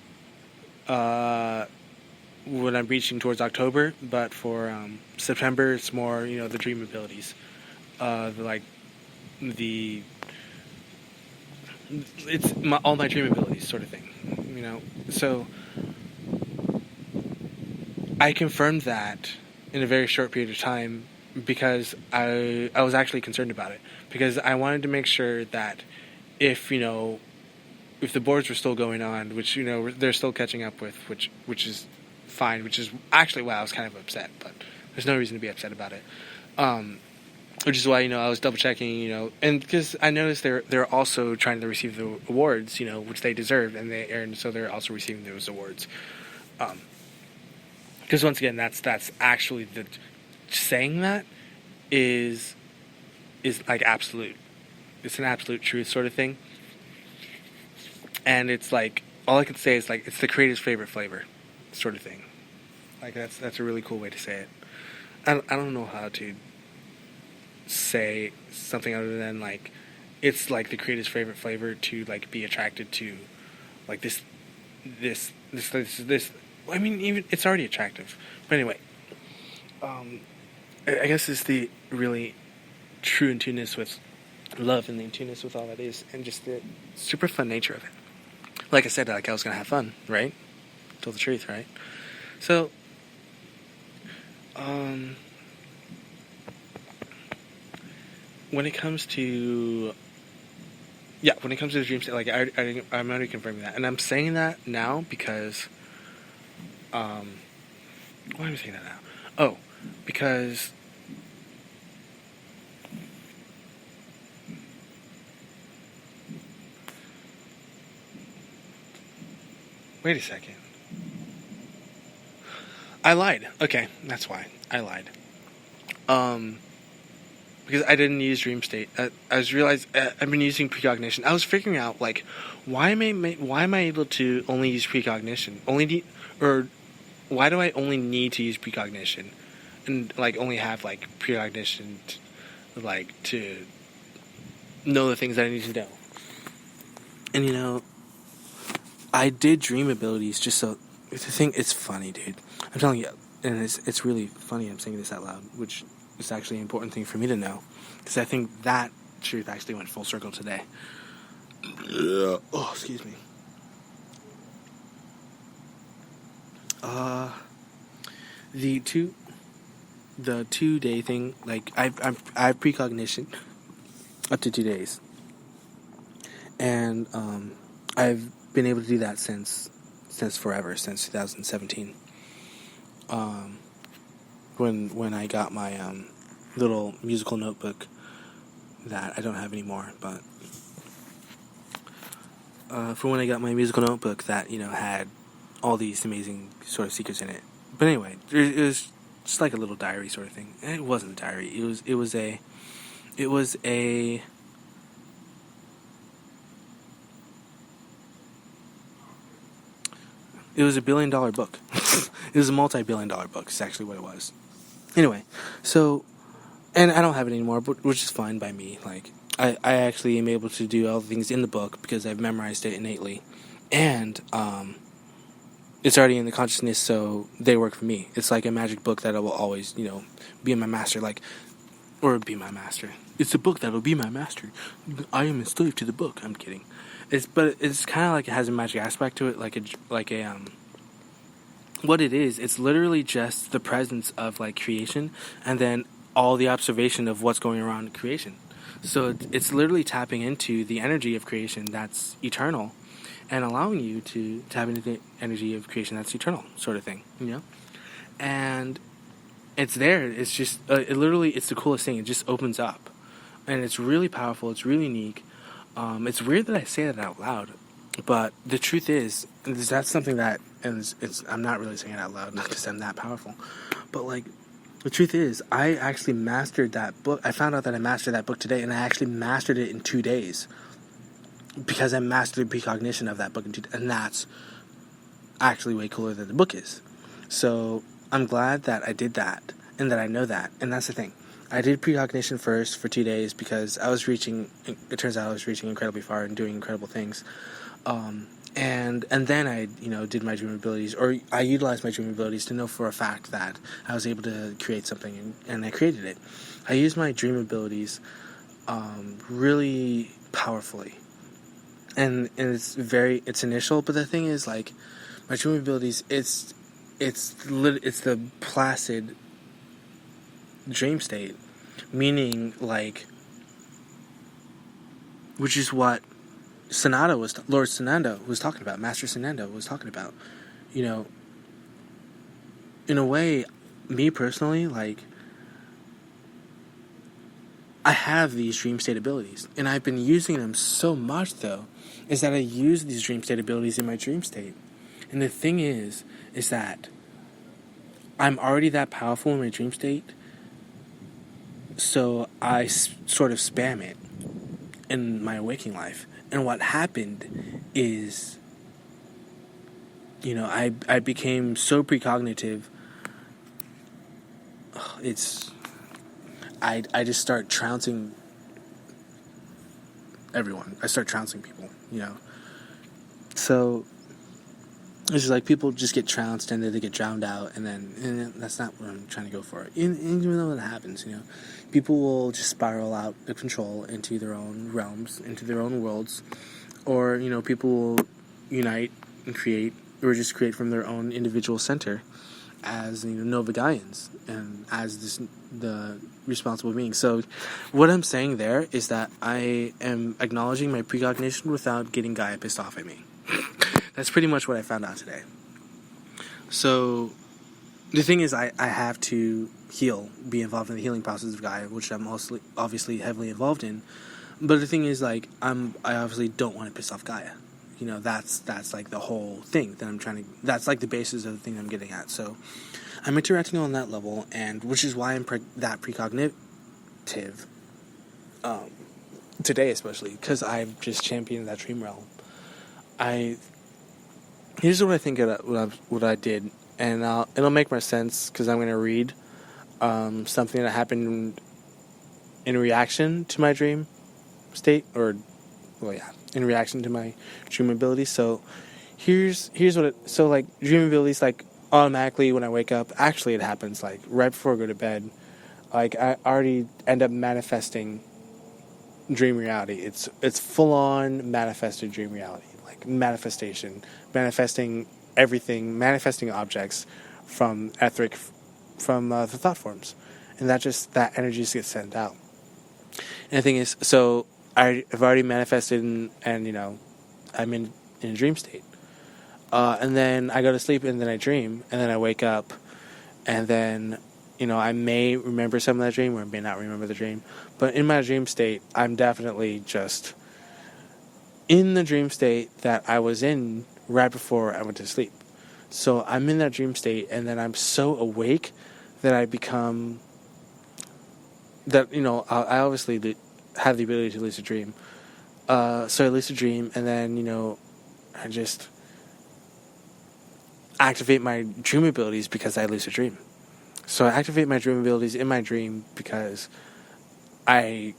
Speaker 1: uh, when I'm reaching towards October, but for September, it's more, the dream abilities. Like the it's all my dream abilities, sort of thing. So I confirmed that in a very short period of time because I was actually concerned about it, because I wanted to make sure that if if the boards were still going on, which they're still catching up with, which is fine, which is actually why I was kind of upset, but there's no reason to be upset about it. Which is why I was double checking, and because I noticed they're also trying to receive the awards, which they deserve, and so they're also receiving those awards. Because once again, that's actually the saying that is like absolute. It's an absolute truth sort of thing, and it's like all I can say is like it's the creator's favorite flavor, sort of thing. Like that's a really cool way to say it. I don't know how to say something other than like it's like the creator's favorite flavor to like be attracted to like this. I mean, even it's already attractive, but anyway, I guess it's the really true in tuneness with love and the in tuneness with all that is, and just the super fun nature of it. Like I said, like I was gonna have fun, right? Told the truth, right? So, when it comes to the dream state, like I'm already confirming that, and I'm saying that now because, why am I saying that now? Oh, because wait a second, I lied. Okay, that's why I lied. Because I didn't use dream state. I was realized I've been using precognition. I was figuring out like why am I able to only use precognition? Or why do I only need to use precognition and like only have like precognition to know the things that I need to know? And I did dream abilities just so the thing. It's funny, dude. I'm telling you, and it's really funny. I'm saying this out loud, which is actually an important thing for me to know, because I think that truth actually went full circle today. Oh, excuse me. The 2 day thing, like I have precognition up to 2 days, and I've been able to do that since forever, since 2017. When I got my little musical notebook that I don't have anymore, but for when I got my musical notebook that had all these amazing sort of secrets in it. But anyway, it was just like a little diary sort of thing. And it wasn't a diary. It was a it was a $1 billion book. It was a multi-billion-dollar book. It's actually what it was. Anyway, so, and I don't have it anymore, but which is fine by me. Like, I actually am able to do all the things in the book because I've memorized it innately, and it's already in the consciousness, so they work for me. It's like a magic book that will always, be my master, or be my master. It's a book that will be my master. I am enslaved to the book. I'm kidding. But it's kind of like it has a magic aspect to it, what it is, it's literally just the presence of like creation, and then all the observation of what's going around in creation. So it's literally tapping into the energy of creation that's eternal, and allowing you to tap into the energy of creation that's eternal, sort of thing, And it's there. It's just it's the coolest thing. It just opens up, and it's really powerful. It's really unique. It's weird that I say that out loud, but the truth is that's something that, and I'm not really saying it out loud, not because I'm that powerful, but like The truth is, I actually mastered that book. I found out that I mastered that book today, and I actually mastered it in 2 days because I mastered precognition of that book in 2 days, and that's actually way cooler than the book is. So I'm glad that I did that and that I know that, and that's the thing. I did precognition first for 2 days because it turns out I was reaching incredibly far and doing incredible things. And then I, did my dream abilities, or I utilized my dream abilities to know for a fact that I was able to create something, and I created it. I used my dream abilities really powerfully, and it's initial. But the thing is, like, my dream abilities, it's the placid dream state, meaning, like, which is what Lord Sananda was talking about. Master Sananda was talking about. In a way, me personally, like, I have these dream state abilities, and I've been using them so much, though, is that I use these dream state abilities in my dream state. And the thing is that I'm already that powerful in my dream state, so I sort of spam it in my waking life. And what happened is, I became so precognitive. I just start trouncing everyone. I start trouncing people, So it's just like people just get trounced and then they get drowned out, and that's not what I'm trying to go for. Even though that happens, people will just spiral out of control into their own realms, into their own worlds, or people will unite and create, or just create from their own individual center as Nova Gaians and as the responsible being. So what I'm saying there is that I am acknowledging my precognition without getting Gaia pissed off at me. That's pretty much what I found out today. So the thing is, I have to be involved in the healing process of Gaia, which I'm also obviously heavily involved in. But the thing is, like, I obviously don't want to piss off Gaia. That's like the whole thing that I'm trying to. That's like the basis of the thing I'm getting at. So I'm interacting on that level, and which is why I'm that precognitive. Today especially, because I've just championed that dream realm. Here's what I think what I did, and it'll make more sense because I'm going to read something that happened in reaction to my dream state, in reaction to my dream abilities. So here's what dream abilities, like, automatically when I wake up, actually it happens like right before I go to bed. Like, I already end up manifesting dream reality. It's full on manifested dream reality, like manifesting everything, manifesting objects from etheric, from the thought forms, and that energy just gets sent out. And the thing is, so I've already manifested, and I'm in a dream state, and then I go to sleep, and then I dream, and then I wake up, and then I may remember some of that dream, or I may not remember the dream. But in my dream state, I'm definitely just in the dream state that I was in right before I went to sleep. So I'm in that dream state, and then I'm so awake that I become that, I obviously have the ability to lucid dream. So I lucid dream, and then, I just activate my dream abilities because I lucid dream. So I activate my dream abilities in my dream because I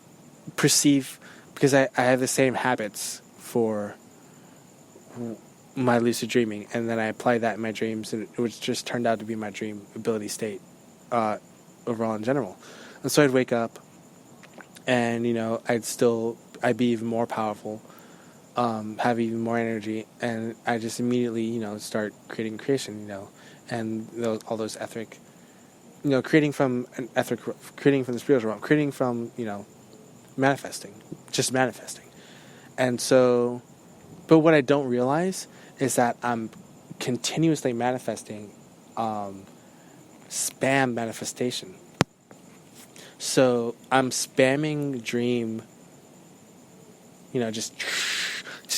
Speaker 1: have the same habits for my lucid dreaming, and then I apply that in my dreams, and it just turned out to be my dream ability state overall in general. And so I'd wake up, and I'd be even more powerful, have even more energy, and I just immediately start creating creation, and all those etheric, creating from the spiritual realm, creating from manifesting. And so, but what I don't realize is that I'm continuously manifesting spam manifestation. So I'm spamming dream, just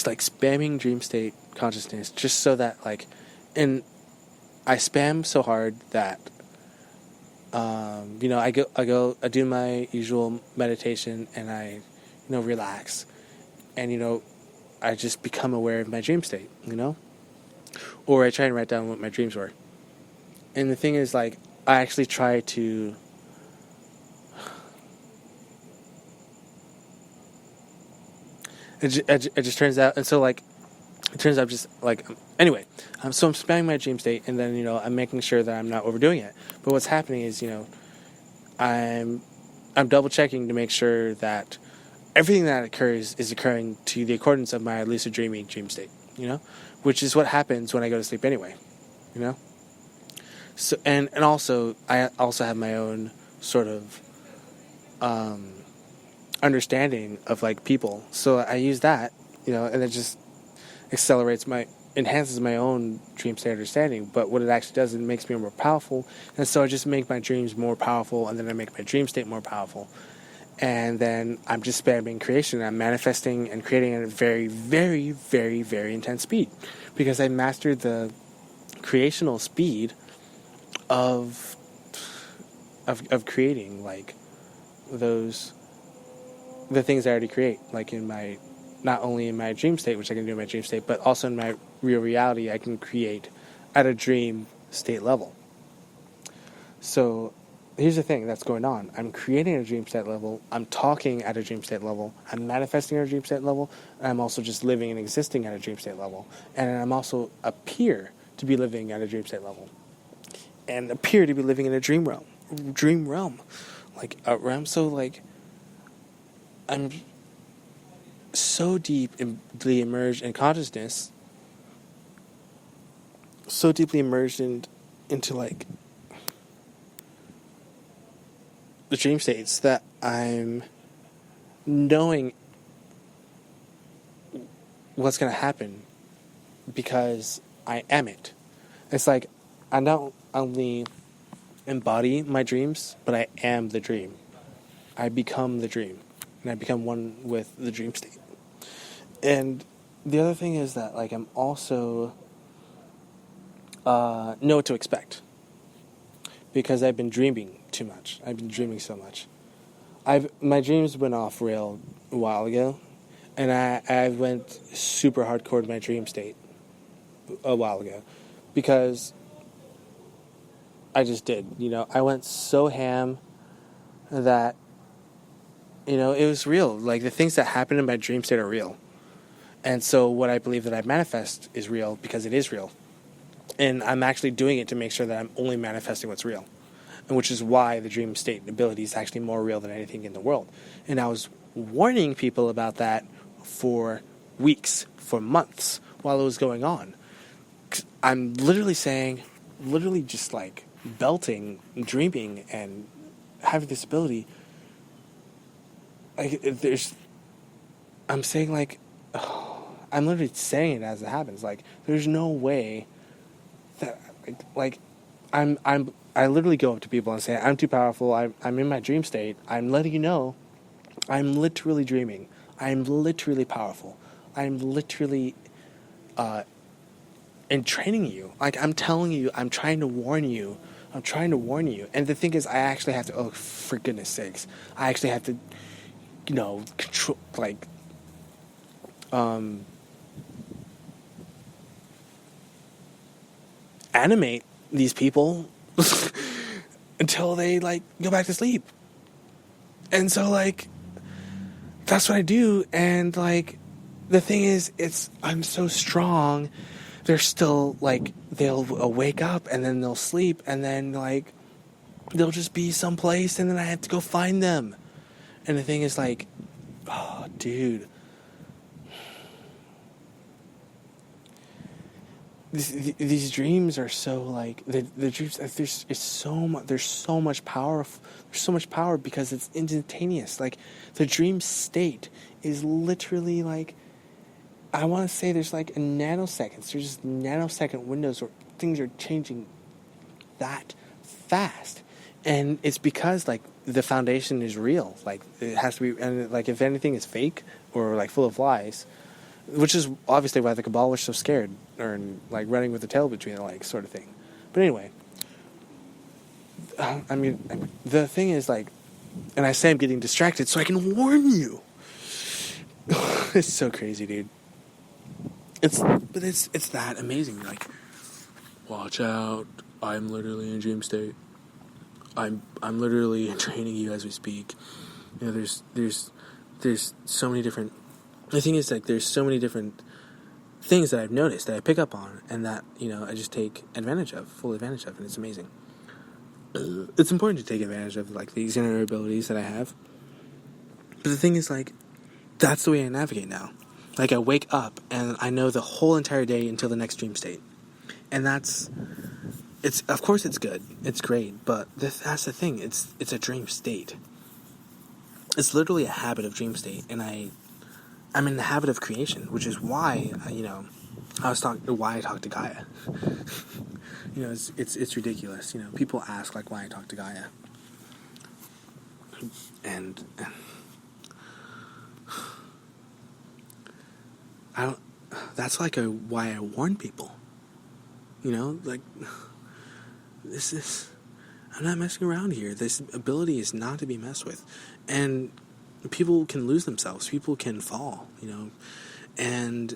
Speaker 1: like spamming dream state consciousness, just so that, like, and I spam so hard that I do my usual meditation, and I, relax, and I just become aware of my dream state, or I try and write down what my dreams were. And the thing is, like, I actually try to. It just turns out, and so like, it turns out just like anyway. So I'm spanning my dream state, and then I'm making sure that I'm not overdoing it. But what's happening is I'm double checking to make sure that everything that occurs is occurring to the accordance of my lucid dreaming dream state. Which is what happens when I go to sleep anyway. So and also I also have my own sort of understanding of like people. So I use that, and it just enhances my own dream state understanding. But what it actually does, it makes me more powerful. And so I just make my dreams more powerful, and then I make my dream state more powerful. And then I'm just spamming creation. I'm manifesting and creating at a very, very, very, very intense speed, because I mastered the creational speed of creating, like, the things I already create, like not only in my dream state, which I can do in my dream state, but also in my real reality, I can create at a dream state level. So here's the thing that's going on. I'm creating at a dream state level, I'm talking at a dream state level, I'm manifesting at a dream state level, and I'm also just living and existing at a dream state level. And I'm also appear to be living at a dream state level. And appear to be living in a dream realm. Like a realm, so like I'm so deeply immersed in consciousness, so deeply immersed into like the dream states, that I'm knowing what's going to happen because I am it. It's like I don't only embody my dreams, but I am the dream. I become the dream, and I become one with the dream state. And the other thing is that, like, I'm also know what to expect, because I've been dreaming too much. I've been dreaming so much. My dreams went off rail a while ago, and I went super hardcore to my dream state a while ago, because I just did. I went so ham that it was real. Like, the things that happen in my dream state are real. And so what I believe that I manifest is real, because it is real. And I'm actually doing it to make sure that I'm only manifesting what's real. And which is why the dream state ability is actually more real than anything in the world. And I was warning people about that for weeks, for months, while it was going on. I'm literally just like belting, dreaming, and having this ability. Like, I'm saying, like, I'm literally saying it as it happens. Like, there's no way that, like, I literally go up to people and say, I'm too powerful. I'm in my dream state. I'm letting you know, I'm literally dreaming. I'm literally powerful. I'm literally, entraining you. Like, I'm telling you, I'm trying to warn you. And the thing is, I actually have to, oh, for goodness sakes, I actually have to, control, like, animate these people until they, like, go back to sleep. And so, like, that's what I do. And, like, the thing is, I'm so strong. They're still, like, they'll wake up, and then they'll sleep, and then, like, they'll just be someplace, and then I have to go find them. And the thing is, like, oh, dude, these dreams are so, like, the dreams, there's so much power because it's instantaneous. Like, the dream state is literally, like, I want to say there's, like, nanoseconds. There's just nanosecond windows where things are changing that fast. And it's because, like, the foundation is real. Like, it has to be, and, like, if anything is fake or, like, full of lies, which is obviously why the Cabal was so scared, or, like, running with the tail between their legs, sort of thing. But anyway, the thing is, like, and I say I'm getting distracted so I can warn you. It's so crazy, dude. It's that amazing. Like, watch out! I'm literally in dream state. I'm literally training you as we speak. You know, there's so many different. The thing is, like, there's so many different things that I've noticed that I pick up on, and that, you know, I just take full advantage of, and it's amazing. It's important to take advantage of, like, these inner abilities that I have. But the thing is, like, that's the way I navigate now. Like, I wake up and I know the whole entire day until the next dream state, and of course it's good, it's great, but that's the thing. It's a dream state. It's literally a habit of dream state, and I'm in the habit of creation, which is why why I talk to Gaia. You know, it's ridiculous. You know, people ask, like, why I talk to Gaia, and I don't. That's like why I warn people. You know, like, I'm not messing around here. This ability is not to be messed with, and people can lose themselves. People can fall. You know, and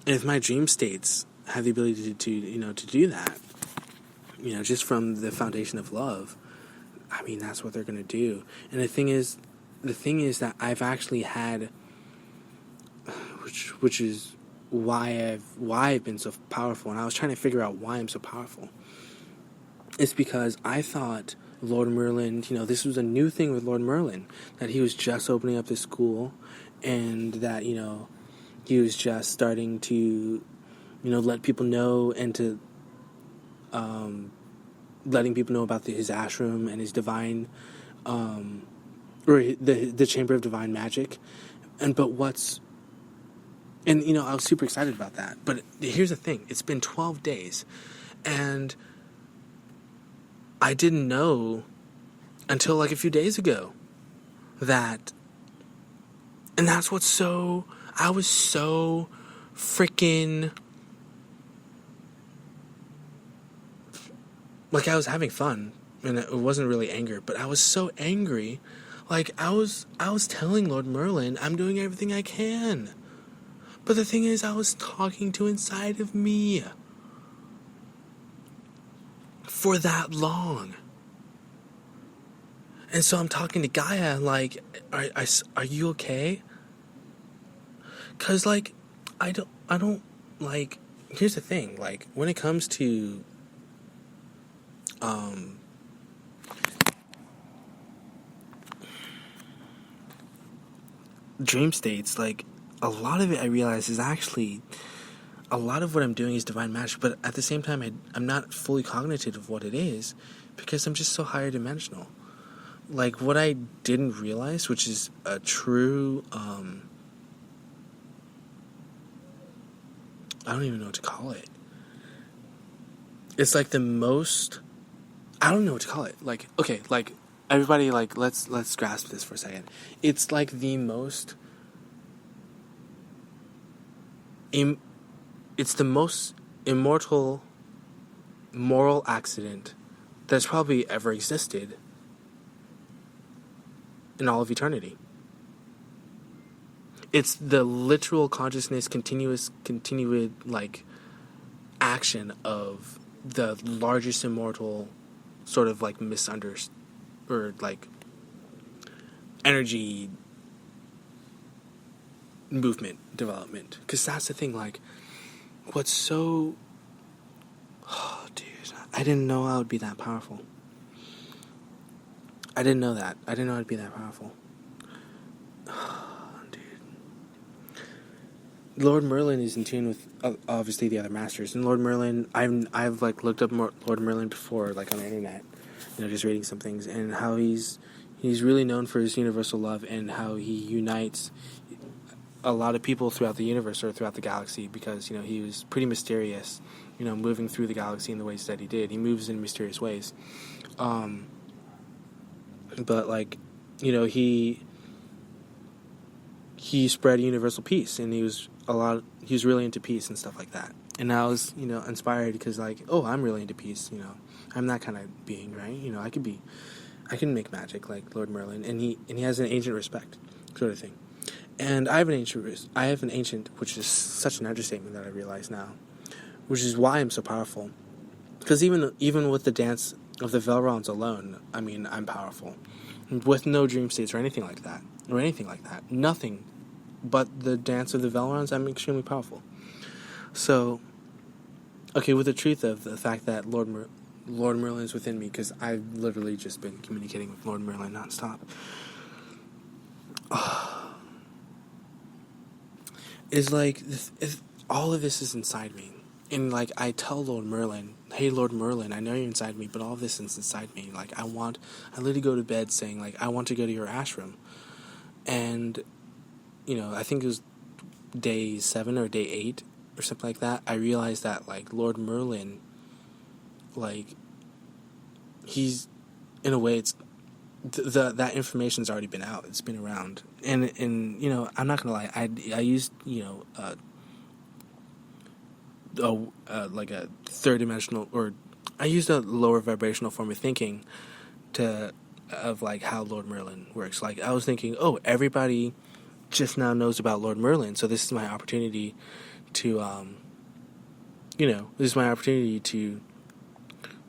Speaker 1: if my dream states have the ability to do that, you know, just from the foundation of love, I mean, that's what they're going to do. And the thing is that I've actually had, which is why I've been so powerful. And I was trying to figure out why I'm so powerful. It's because I thought Lord Merlin, you know, this was a new thing with Lord Merlin, that he was just opening up this school, and that, you know, he was just starting to, you know, let people know, and to letting people know about his ashram and his divine, or the Chamber of Divine Magic, and you know, I was super excited about that. But here's the thing: it's been 12 days, and I didn't know until, like, a few days ago that, and that's what's so. I was so freaking. Like, I was having fun, and it wasn't really anger, but I was so angry. Like, I was telling Lord Merlin, I'm doing everything I can. But the thing is, I was talking to inside of me for that long. And so I'm talking to Gaia, like, are you okay? 'Cause, like, I don't, like, here's the thing, like, when it comes to, dream states, like, a lot of it, I realize, is actually, a lot of what I'm doing is divine magic, but at the same time, I'm not fully cognitive of what it is, because I'm just so higher dimensional. Like, what I didn't realize, which is a true, I don't even know what to call it. It's like the most, I don't know what to call it. Like, okay, like, everybody, like, let's grasp this for a second. It's like the most, it's the most immortal moral accident that's probably ever existed in all of eternity. It's the literal consciousness, continued, like, action of the largest immortal sort of, like, misunderstood, or, like, energy movement development. Because that's the thing, like, what's so, oh, dude, I didn't know I would be that powerful. I didn't know I'd be that powerful. Lord Merlin is in tune with, obviously, the other masters. And Lord Merlin, I've like looked up Lord Merlin before, like, on the internet, you know, just reading some things, and how he's really known for his universal love, and how he unites a lot of people throughout the universe, or throughout the galaxy, because, you know, he was pretty mysterious, you know, moving through the galaxy in the ways that he did. He moves in mysterious ways. But, like, you know, he spread universal peace, and he was really into peace and stuff like that. And I was, inspired because, like, oh, I'm really into peace, I'm that kind of being, right? I can make magic like Lord Merlin, and he has an ancient respect, sort of thing. And I have an ancient, which is such an understatement that I realize now, which is why I'm so powerful. Because even with the dance of the Velrons alone, I mean, I'm powerful. With no dream states or anything like that, nothing but the dance of the Velrons, I'm extremely powerful. So, okay, with the truth of the fact that Lord Merlin is within me, because I've literally just been communicating with Lord Merlin nonstop. Is like, all of this is inside me. And, like, I tell Lord Merlin, hey, Lord Merlin, I know you're inside me, but all of this is inside me. Like, I literally go to bed saying, like, I want to go to your ashram. And, I think it was day 7 or day 8 or something like that. I realized that, like, Lord Merlin, like, he's, in a way, it's, that information's already been out. It's been around. And I'm not gonna lie, I used, like a third dimensional, or I used a lower vibrational form of thinking of like how Lord Merlin works. Like, I was thinking, oh, everybody just now knows about Lord Merlin, so this is my opportunity to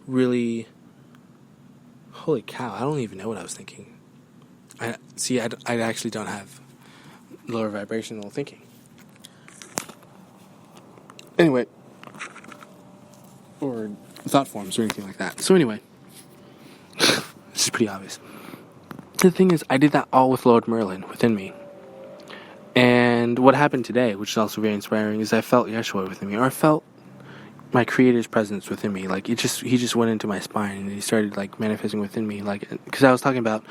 Speaker 1: really, holy cow, I don't even know what I was thinking. I actually don't have lower vibrational thinking. Anyway, or thought forms or anything like that. So anyway, this is pretty obvious. The thing is, I did that all with Lord Merlin within me. And what happened today, which is also very inspiring, is I felt Yeshua within me, or I felt my Creator's presence within me. Like, he just went into my spine and he started, like, manifesting within me. Like, because I was talking about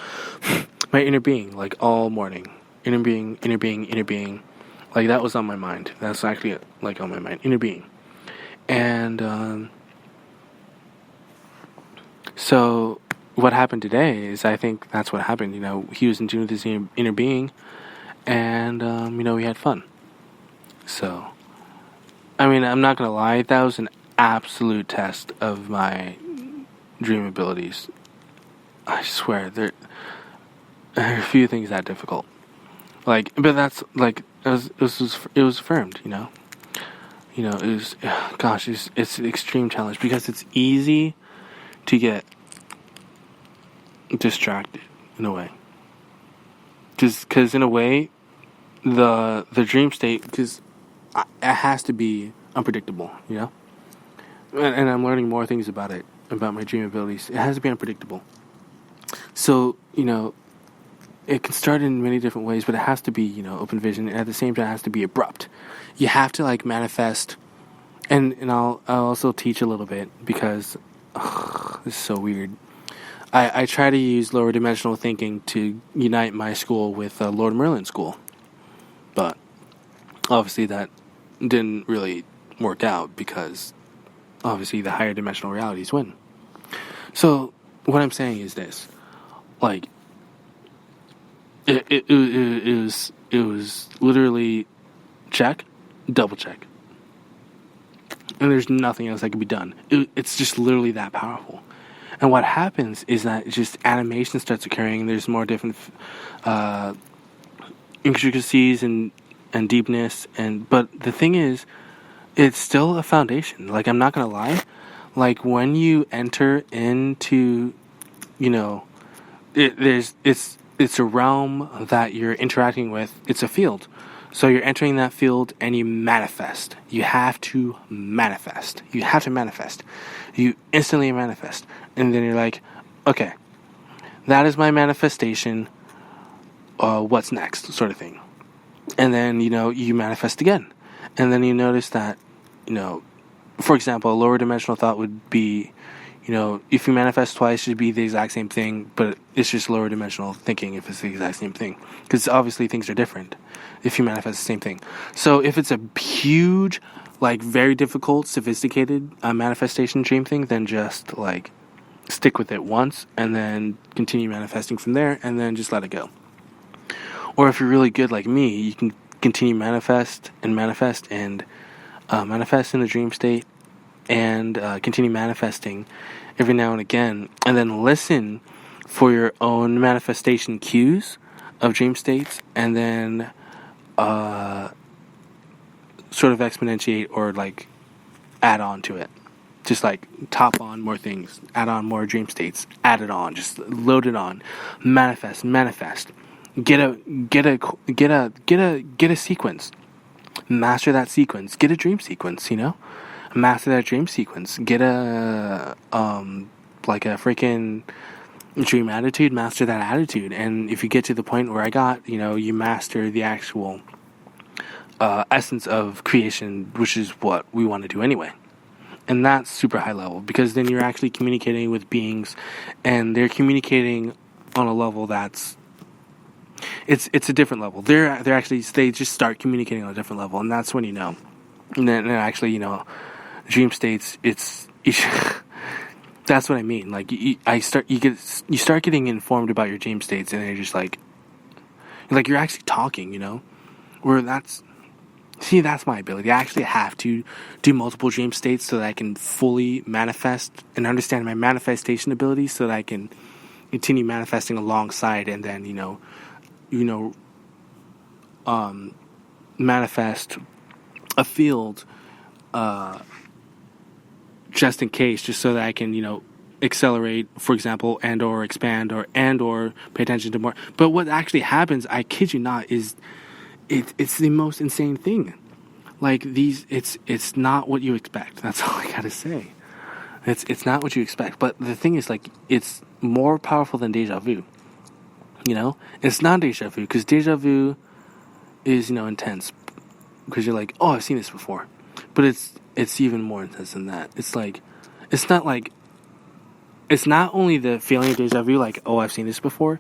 Speaker 1: my inner being, like, all morning. Inner being. Like, that was on my mind. That's actually, like, on my mind. Inner being. And, so what happened today is, I think that's what happened. He was in tune with his inner being, and, we had fun. So, I mean, I'm not going to lie, that was an absolute test of my dream abilities. I swear, there are a few things that difficult. Like, but that's, like, it was affirmed, it was, gosh, it's an extreme challenge, because it's easy to get distracted, in a way. Because in a way, the dream state, because it has to be unpredictable, and I'm learning more things about it, about my dream abilities. It has to be unpredictable. So, it can start in many different ways, but it has to be, open vision, and at the same time it has to be abrupt. You have to, like, manifest, and I'll also teach a little bit, because this is so weird. I try to use lower dimensional thinking to unite my school with Lord Merlin school, but obviously that didn't really work out, because obviously the higher dimensional realities win. So what I'm saying is this, like, it was literally check, double check, and there's nothing else that can be done. It's just literally that powerful. And what happens is that just animation starts occurring. There's more different intricacies and deepness, but the thing is, it's still a foundation. Like, I'm not gonna lie, like, when you enter into, it's a realm that you're interacting with. It's a field. So you're entering that field and you manifest. You have to manifest. You instantly manifest. And then you're like, okay, that is my manifestation. What's next? Sort of thing. And then, you manifest again. And then you notice that, for example, a lower dimensional thought would be, if you manifest twice, it should be the exact same thing, but it's just lower dimensional thinking if it's the exact same thing. Because obviously things are different if you manifest the same thing. So if it's a huge, like, very difficult, sophisticated manifestation dream thing, then just, like, stick with it once and then continue manifesting from there and then just let it go. Or if you're really good like me, you can continue manifest and manifest in the dream state, and continue manifesting every now and again, and then listen for your own manifestation cues of dream states, and then sort of exponentiate or like add on to it. Just like top on more things, add on more dream states, add it on, just load it on, manifest. Get a sequence, master that sequence. Get a dream sequence, master that dream sequence. Get a like a freaking dream attitude, master that attitude. And if you get to the point where I got, you master the actual essence of creation, which is what we want to do anyway. And that's super high level, because then you're actually communicating with beings, and they're communicating on a level that's it's a different level. They just start communicating on a different level, and that's when And then actually, dream states. That's what I mean. Like you start getting informed about your dream states, and you're just like you're actually talking. Where that's my ability. I actually have to do multiple dream states so that I can fully manifest and understand my manifestation abilities, so that I can continue manifesting alongside, and then manifest a field just in case, just so that I can accelerate, for example, and or expand, or pay attention to more. But what actually happens, I kid you not, is it's the most insane thing. Like it's not what you expect. That's all I gotta say. It's not what you expect. But the thing is, it's more powerful than deja vu. It's not deja vu, because deja vu is intense, because you're like, oh, I've seen this before. But it's even more intense than that. It's not only the feeling of deja vu, like, oh, I've seen this before.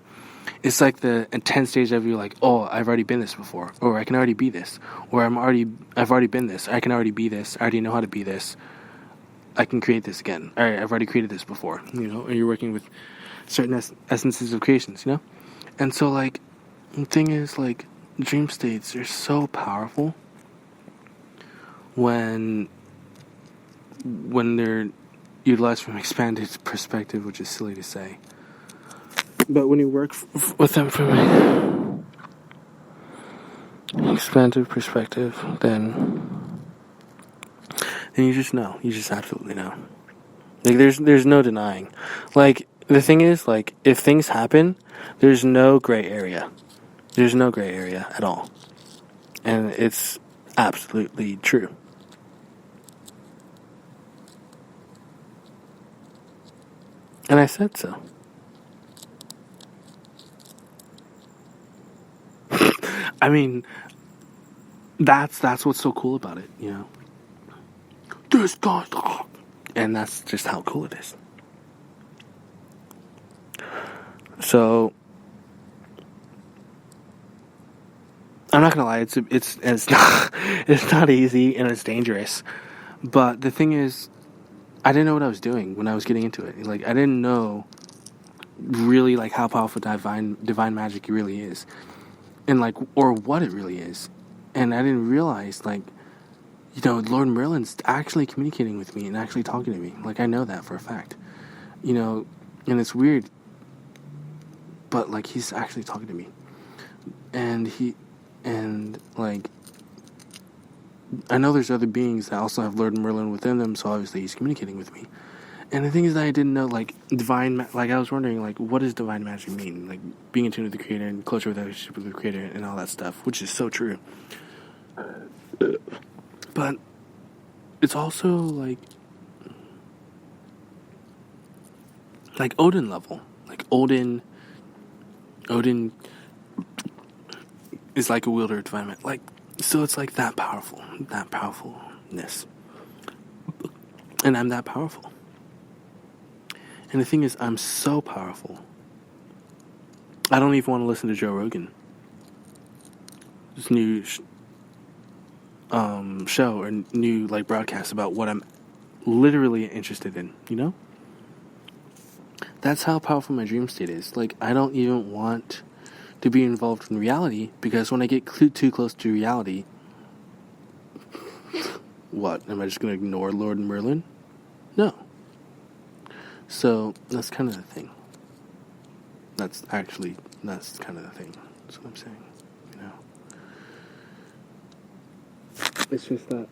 Speaker 1: It's like the intense deja vu, like, oh, I've already been this before, or I can already be this, or I've already been this, I can already be this, I already know how to be this, I can create this again. All right, I've already created this before, and you're working with certain essences of creations, and so, the thing is, dream states are so powerful when they're utilized from expanded perspective, which is silly to say. But when you work with them from an expanded perspective, then you just know. You just absolutely know. There's no denying. The thing is, if things happen, there's no gray area. There's no gray area at all. And it's absolutely true. And I said so. I mean, that's what's so cool about it, This guy, and that's just how cool it is. So, I'm not gonna lie, it's not easy, and it's dangerous. But the thing is, I didn't know what I was doing when I was getting into it. I didn't know really how powerful divine magic really is. And or what it really is. And I didn't realize, Lord Merlin's actually communicating with me and actually talking to me. I know that for a fact. And it's weird, but he's actually talking to me. And I know there's other beings that also have Lord Merlin within them, so obviously he's communicating with me. And the thing is that I didn't know, divine, I was wondering, what does divine magic mean? Being in tune with the Creator and closer with the relationship with the Creator and all that stuff, which is so true. But it's also, Odin level. Odin is a wielder of divine magic. So it's that powerfulness. And I'm that powerful. And the thing is, I'm so powerful. I don't even want to listen to Joe Rogan. This new show or new broadcast about what I'm literally interested in, That's how powerful my dream state is. I don't even want to be involved in reality, because when I get too close to reality, what? Am I just going to ignore Lord Merlin? No. So that's kind of the thing. That's kind of the thing. That's what I'm saying. You know, it's just that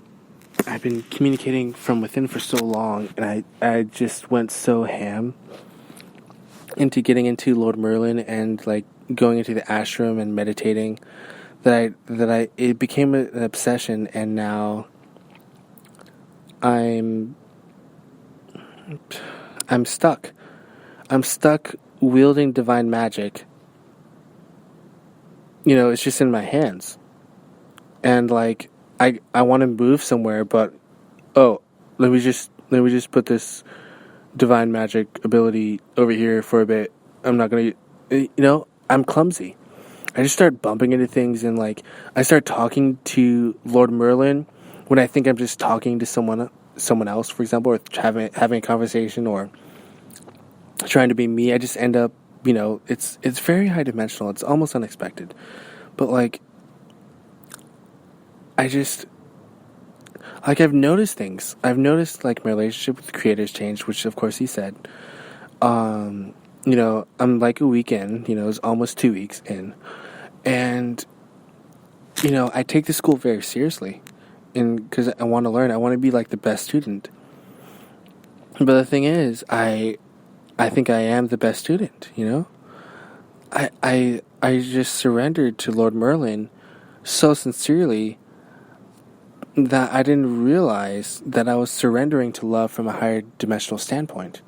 Speaker 1: I've been communicating from within for so long, and I just went so ham into getting into Lord Merlin and like going into the ashram and meditating that it became an obsession, and now I'm stuck. I'm stuck wielding divine magic. You know, it's just in my hands. And like I want to move somewhere, but let me just put this divine magic ability over here for a bit. I'm not going to I'm clumsy. I just start bumping into things, and like I start talking to Lord Merlin when I think I'm just talking to someone else, for example, or having a conversation or trying to be me. I just end up, it's very high dimensional. It's almost unexpected. But like I've noticed things. I've noticed like my relationship with the creator's changed, which of course he said. I'm like a week in, it's almost 2 weeks in. And, I take this school very seriously. And because I want to learn, I want to be like the best student. But the thing is, I think I am the best student, I just surrendered to Lord Merlin so sincerely that I didn't realize that I was surrendering to love from a higher dimensional standpoint.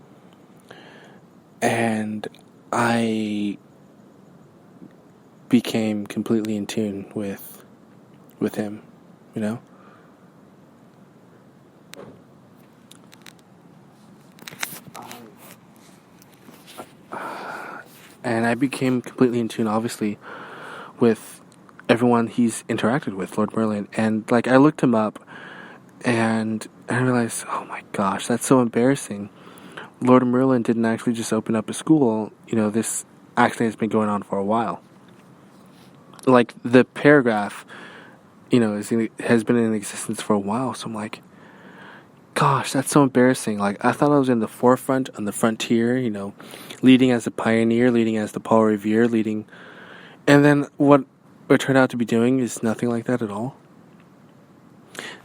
Speaker 1: And I became completely in tune with him, And I became completely in tune, obviously, with everyone he's interacted with, Lord Merlin. And, like, I looked him up, and I realized, oh my gosh, that's so embarrassing. Lord Merlin didn't actually just open up a school. This actually has been going on for a while. Like, the paragraph, has been in existence for a while. So I'm like, gosh, that's so embarrassing. Like, I thought I was in the forefront, on the frontier, leading as a pioneer, leading as the Paul Revere, leading. And then what it turned out to be doing is nothing like that at all.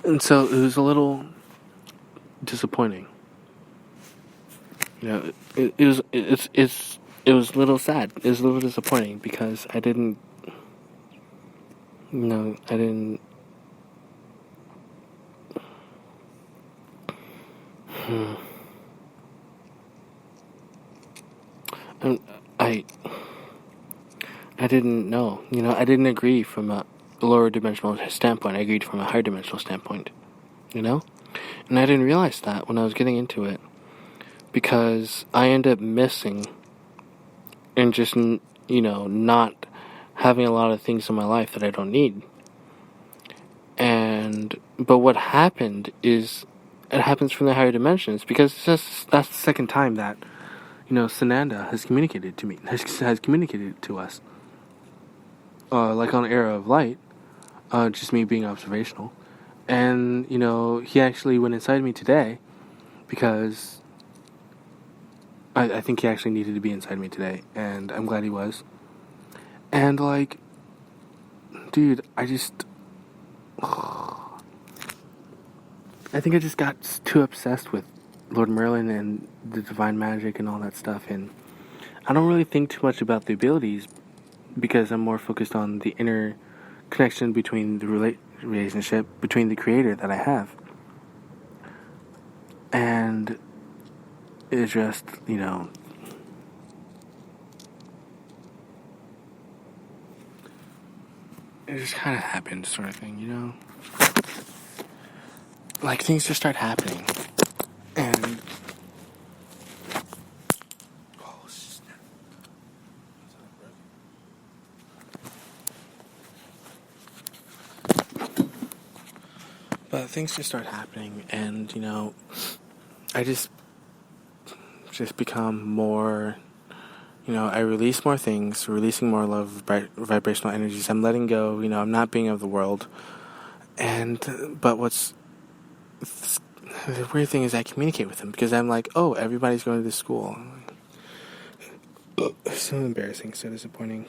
Speaker 1: And so it was a little disappointing. It was a little sad. It was a little disappointing because I didn't. I didn't. I didn't know. I didn't agree from a lower dimensional standpoint. I agreed from a higher dimensional standpoint. And I didn't realize that when I was getting into it, because I end up missing and just not having a lot of things in my life that I don't need. But what happened is, it happens from the higher dimensions, because that's the second time that Sananda has communicated to me, has communicated to us, like on Era of Light, just me being observational. And he actually went inside me today, because I think he actually needed to be inside me today, and I'm glad he was. And like, dude, I think I just got too obsessed with Lord Merlin and the divine magic and all that stuff, and I don't really think too much about the abilities, because I'm more focused on the inner connection between the relationship between the creator that I have. And it's just, it just kind of happened, sort of thing, Like, things just start happening. And oh, snap. But things just start happening, and I just become more, I release more things, releasing more love, vibrational energies. I'm letting go, I'm not being of the world. But what's the weird thing is I communicate with them because I'm like, oh, everybody's going to this school. It's so embarrassing, so disappointing.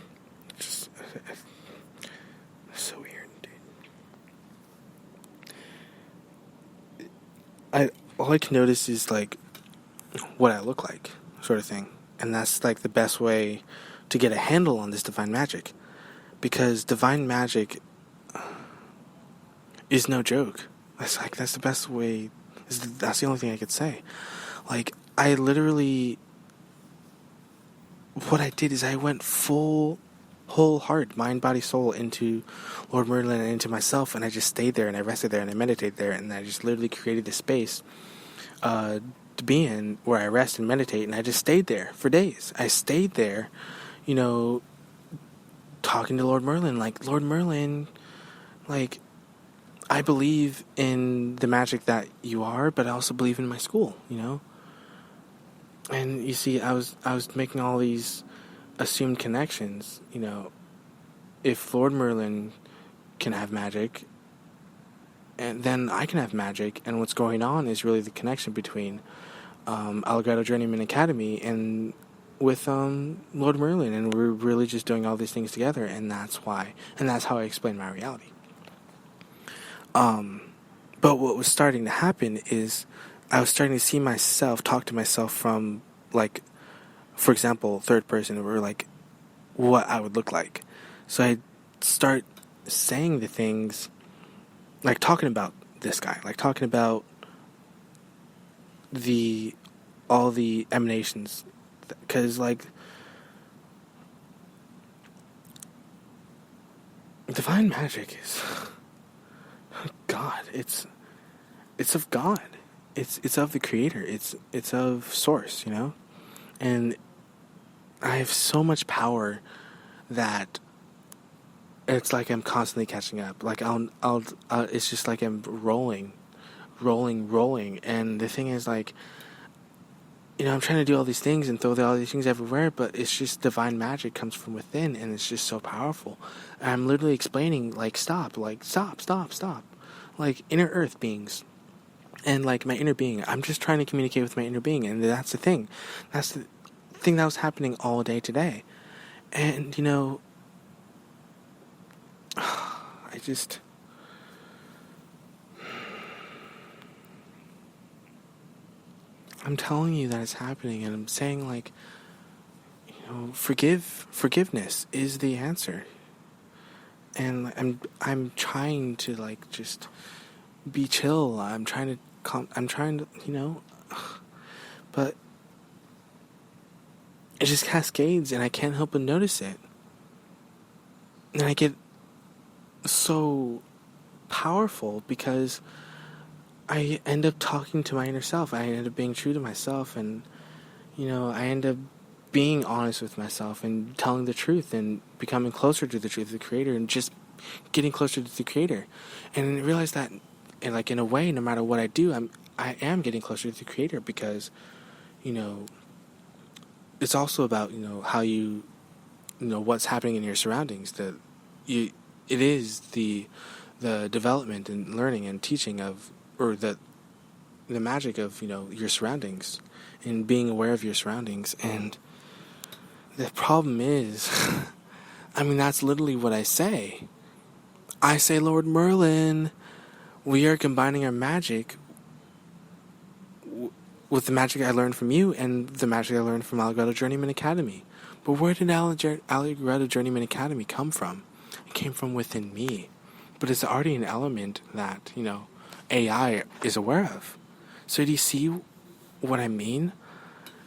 Speaker 1: Just so weird, dude. All I can notice is like what I look like, sort of thing, and that's like the best way to get a handle on this divine magic, because divine magic is no joke. That's the best way. That's the only thing I could say. Like, I literally, what I did is I went whole heart, mind, body, soul into Lord Merlin and into myself, and I just stayed there and I rested there and I meditated there, and I just literally created this space to be in where I rest and meditate, and I just stayed there for days. I stayed there, talking to Lord Merlin, like, Lord Merlin, like, I believe in the magic that you are, but I also believe in my school, And you see, I was making all these assumed connections, If Lord Merlin can have magic, and then I can have magic, and what's going on is really the connection between Allegretto Journeyman Academy and with Lord Merlin, and we're really just doing all these things together, and that's how I explain my reality. But what was starting to happen is I was starting to see myself, talk to myself from, like, for example, third person, or like what I would look like. So I start saying the things, like talking about this guy, like talking about all the emanations, because like divine magic is God. It's of God. It's of the Creator. It's of Source, And I have so much power that it's like I'm constantly catching up. Like it's just like I'm rolling. And the thing is, like, I'm trying to do all these things and throw all these things everywhere, but it's just divine magic comes from within, and it's just so powerful. And I'm literally explaining, like, stop, like inner earth beings. And like my inner being, I'm just trying to communicate with my inner being, and that's the thing. That's the thing that was happening all day today. And I'm telling you that it's happening, and I'm saying, like, forgiveness is the answer. And I'm trying to, like, just be chill. I'm trying to but it just cascades, and I can't help but notice it. And I get so powerful because I end up talking to my inner self. I end up being true to myself, and I end up being honest with myself and telling the truth and becoming closer to the truth of the Creator, and just getting closer to the Creator. And I realize that, and like, in a way, no matter what I do, I am getting closer to the Creator, because it's also about how what's happening in your surroundings. It is the development and learning and teaching of, or the magic of your surroundings, and being aware of your surroundings. And the problem is, that's literally what I say. I say, Lord Merlin, we are combining our magic with the magic I learned from you and the magic I learned from Allegretto Journeyman Academy. But where did Allegretto Journeyman Academy come from? It came from within me. But it's already an element that, AI is aware of. So do you see what I mean?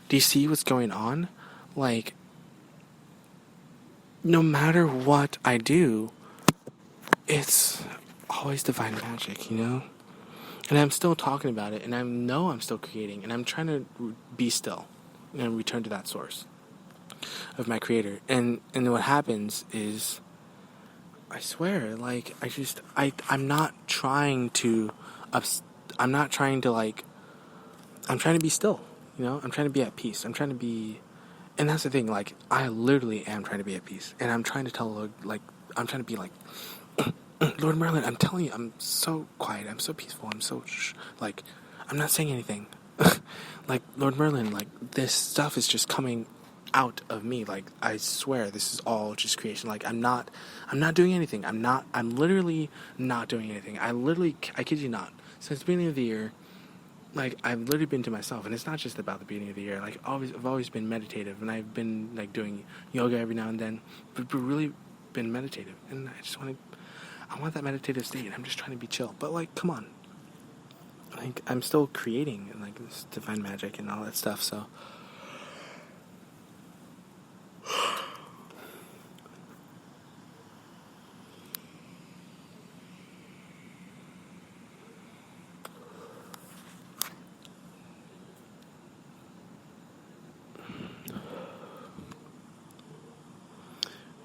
Speaker 1: Do you see what's going on? Like, no matter what I do, it's always divine magic, And I'm still talking about it, and I know I'm still creating, and I'm trying to be still and return to that source of my Creator. And what happens is, I swear, like, I'm not trying to, I'm trying to be still, I'm trying to be at peace. I'm trying to be, and that's the thing, like, I literally am trying to be at peace, and I'm trying to tell, like, I'm trying to be like, Lord Merlin, I'm telling you, I'm so quiet, I'm so peaceful, I'm not saying anything. Like, Lord Merlin, like, this stuff is just coming out of me. Like, I swear, this is all just creation. Like, I'm not doing anything. I'm literally not doing anything. I kid you not, since the beginning of the year, like, I've literally been to myself, and it's not just about the beginning of the year. Like, I've always been meditative, and I've been, like, doing yoga every now and then, but really been meditative, and I want that meditative state, and I'm just trying to be chill. But, like, come on. Like, I'm still creating, and, like, this divine magic and all that stuff, so.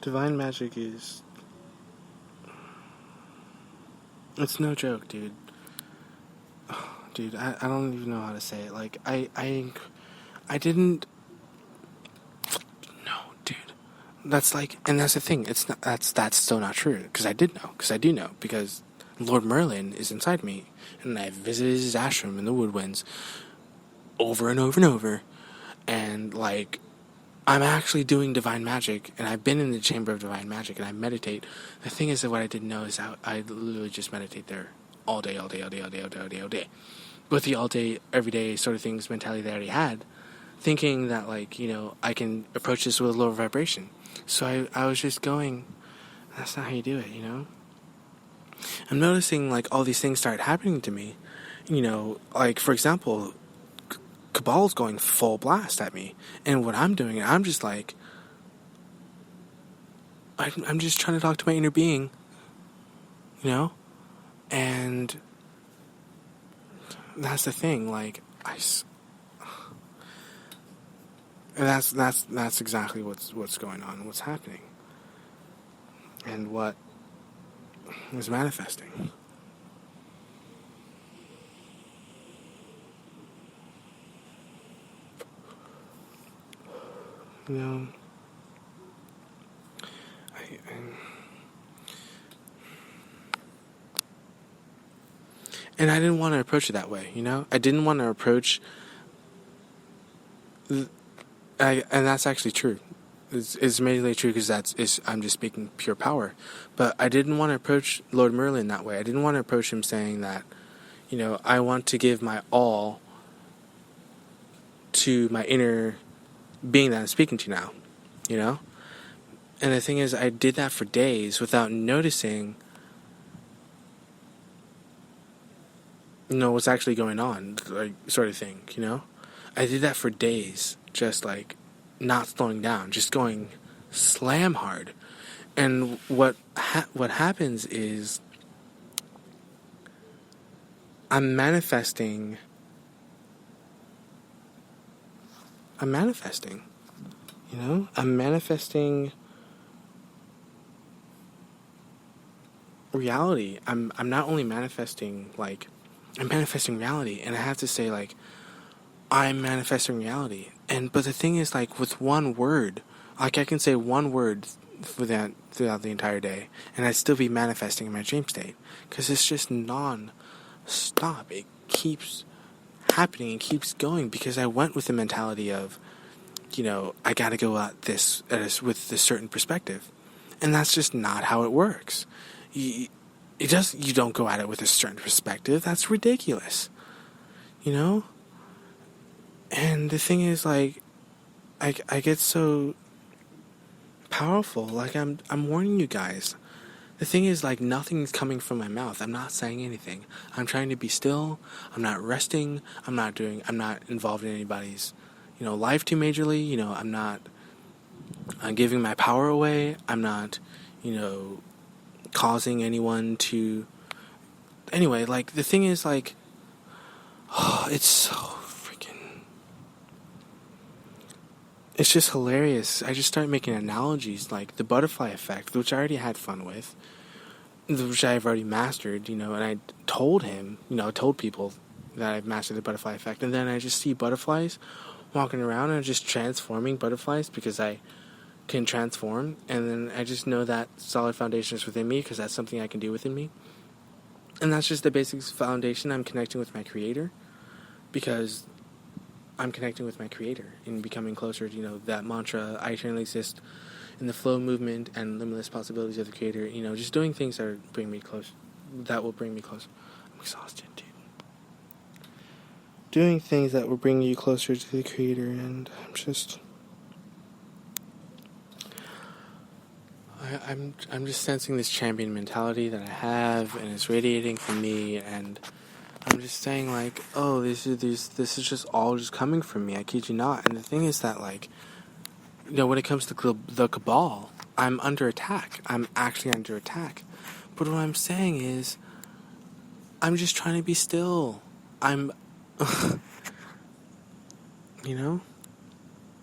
Speaker 1: Divine magic is... It's no joke, dude. Dude, I don't even know how to say it. Like, I didn't... No, dude. That's like... And that's the thing. It's not... That's still not true. Because I did know. Because I do know. Because Lord Merlin is inside me. And I visited his ashram in the Woodwinds over and over and over. And, like... I'm actually doing divine magic, and I've been in the chamber of divine magic, and I meditate. The thing is that what I didn't know is I literally just meditate there all day. With the all day, every day sort of things mentality that I already had, thinking that, like, you know, I can approach this with a lower vibration. So I was just going, that's not how you do it, you know? I'm noticing, like, all these things start happening to me. You know, like, for example... Cabal's going full blast at me, and what I'm doing, I'm just like, I'm just trying to talk to my inner being, you know, and that's the thing. Like, and that's exactly what's going on, what's happening, and what is manifesting. You know, and I didn't want to approach it that way, you know? I didn't want to approach... and that's actually true. It's amazingly true, because I'm just speaking pure power. But I didn't want to approach Lord Merlin that way. I didn't want to approach him saying that, you know, I want to give my all to my inner being that I'm speaking to now, you know? And the thing is, I did that for days without noticing, you know, what's actually going on, like, sort of thing, you know? I did that for days, just, like, not slowing down, just going slam hard. And what happens is, I'm manifesting, you know? I'm manifesting reality. I'm not only manifesting, like, I'm manifesting reality, and I have to say, like, I'm manifesting reality. But the thing is, like, with one word, like, I can say one word for that throughout the entire day, and I'd still be manifesting in my dream state, because it's just non-stop. It keeps happening and keeps going, because I went with the mentality of, you know, I gotta go at this with this certain perspective, and that's just not how it works. You don't go at it with a certain perspective. That's ridiculous, you know. And the thing is, like, I get so powerful. Like, I'm warning you guys. The thing is, like, nothing's coming from my mouth. I'm not saying anything. I'm trying to be still. I'm not resting. I'm not involved in anybody's, you know, life too majorly. You know, I'm giving my power away. I'm not, you know, causing anyone to... Anyway, like, the thing is, like, it's so freaking... It's just hilarious. I just started making analogies, like the butterfly effect, which I already had fun with, which I've already mastered, you know, and I told him, you know, told people that I've mastered the butterfly effect, and then I just see butterflies walking around and just transforming butterflies, because I can transform, and then I just know that solid foundation is within me because that's something I can do within me. And that's just the basic foundation. I'm connecting with my creator because I'm connecting with my creator and becoming closer to, that mantra, I eternally exist in the flow movement and limitless possibilities of the creator, just doing things that bring me close. That will bring me close. I'm exhausted, dude. Doing things that will bring you closer to the creator, and I'm just sensing this champion mentality that I have, and it's radiating from me, and I'm just saying like, oh, this is just all just coming from me. I kid you not. And the thing is that when it comes to the cabal, I'm under attack. I'm actually under attack. But what I'm saying is, I'm just trying to be still. But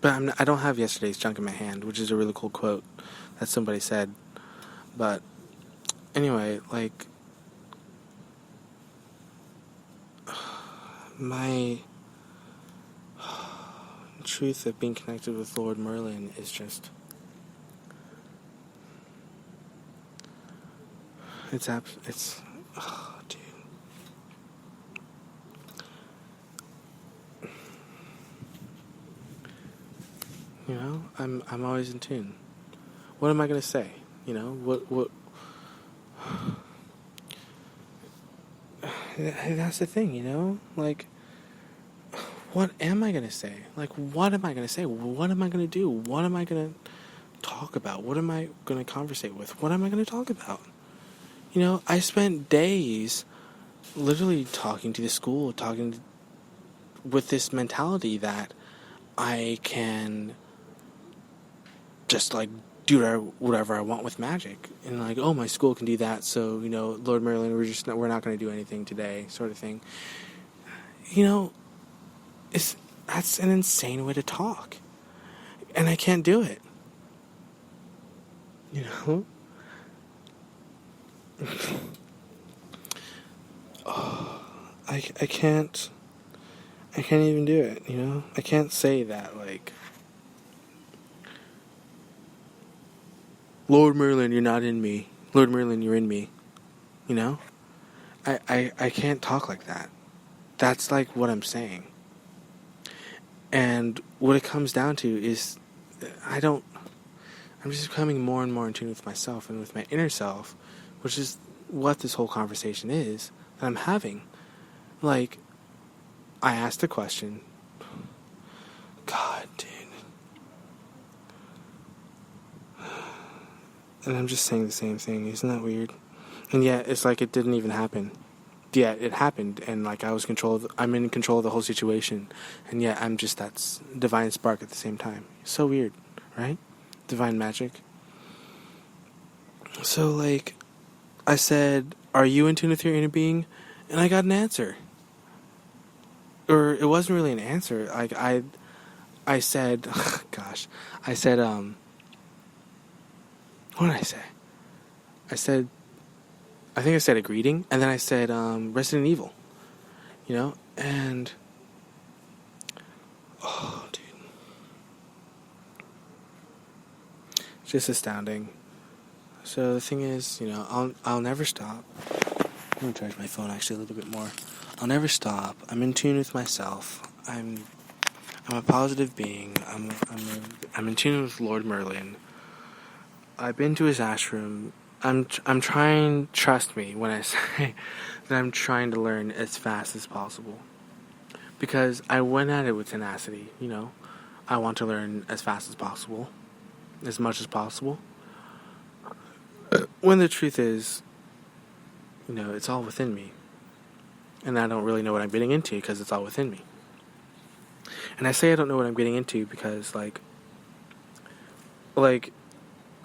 Speaker 1: I don't have yesterday's junk in my hand, which is a really cool quote that somebody said. But anyway, my truth of being connected with Lord Merlin is just, dude. I'm always in tune. What am I gonna say? What? That's the thing, what am I gonna say? What am I gonna say? What am I gonna do? What am I gonna talk about? What am I gonna conversate with? What am I gonna talk about? I spent days literally talking to the school, with this mentality that I can just do whatever I want with magic, and oh, my school can do that, so Lord Merlin, we're not going to do anything today, sort of thing. That's an insane way to talk, and I can't do it. I can't even do it. I can't say that Lord Merlin, you're not in me. Lord Merlin, you're in me. I can't talk like that. That's what I'm saying. And what it comes down to is I'm just becoming more and more in tune with myself and with my inner self, which is what this whole conversation is that I'm having. I asked a question. God, dude. And I'm just saying the same thing. Isn't that weird? And yet, it's it didn't even happen. Yeah, it happened, and I'm in control of the whole situation, and yet I'm just that divine spark at the same time. So weird, right? Divine magic. So, I said, are you in tune with your inner being? And I got an answer. Or, it wasn't really an answer. I said, gosh, I said, what did I say? I think I said a greeting, and then I said, Resident Evil. And, oh, dude. It's just astounding. So the thing is, I'll never stop. I'm gonna charge my phone actually a little bit more. I'll never stop. I'm in tune with myself. I'm a positive being. I'm in tune with Lord Merlin. I've been to his ashram. I'm trying. Trust me when I say that I'm trying to learn as fast as possible, because I went at it with tenacity. I want to learn as fast as possible, as much as possible. When the truth is, it's all within me, and I don't really know what I'm getting into because it's all within me. And I say I don't know what I'm getting into because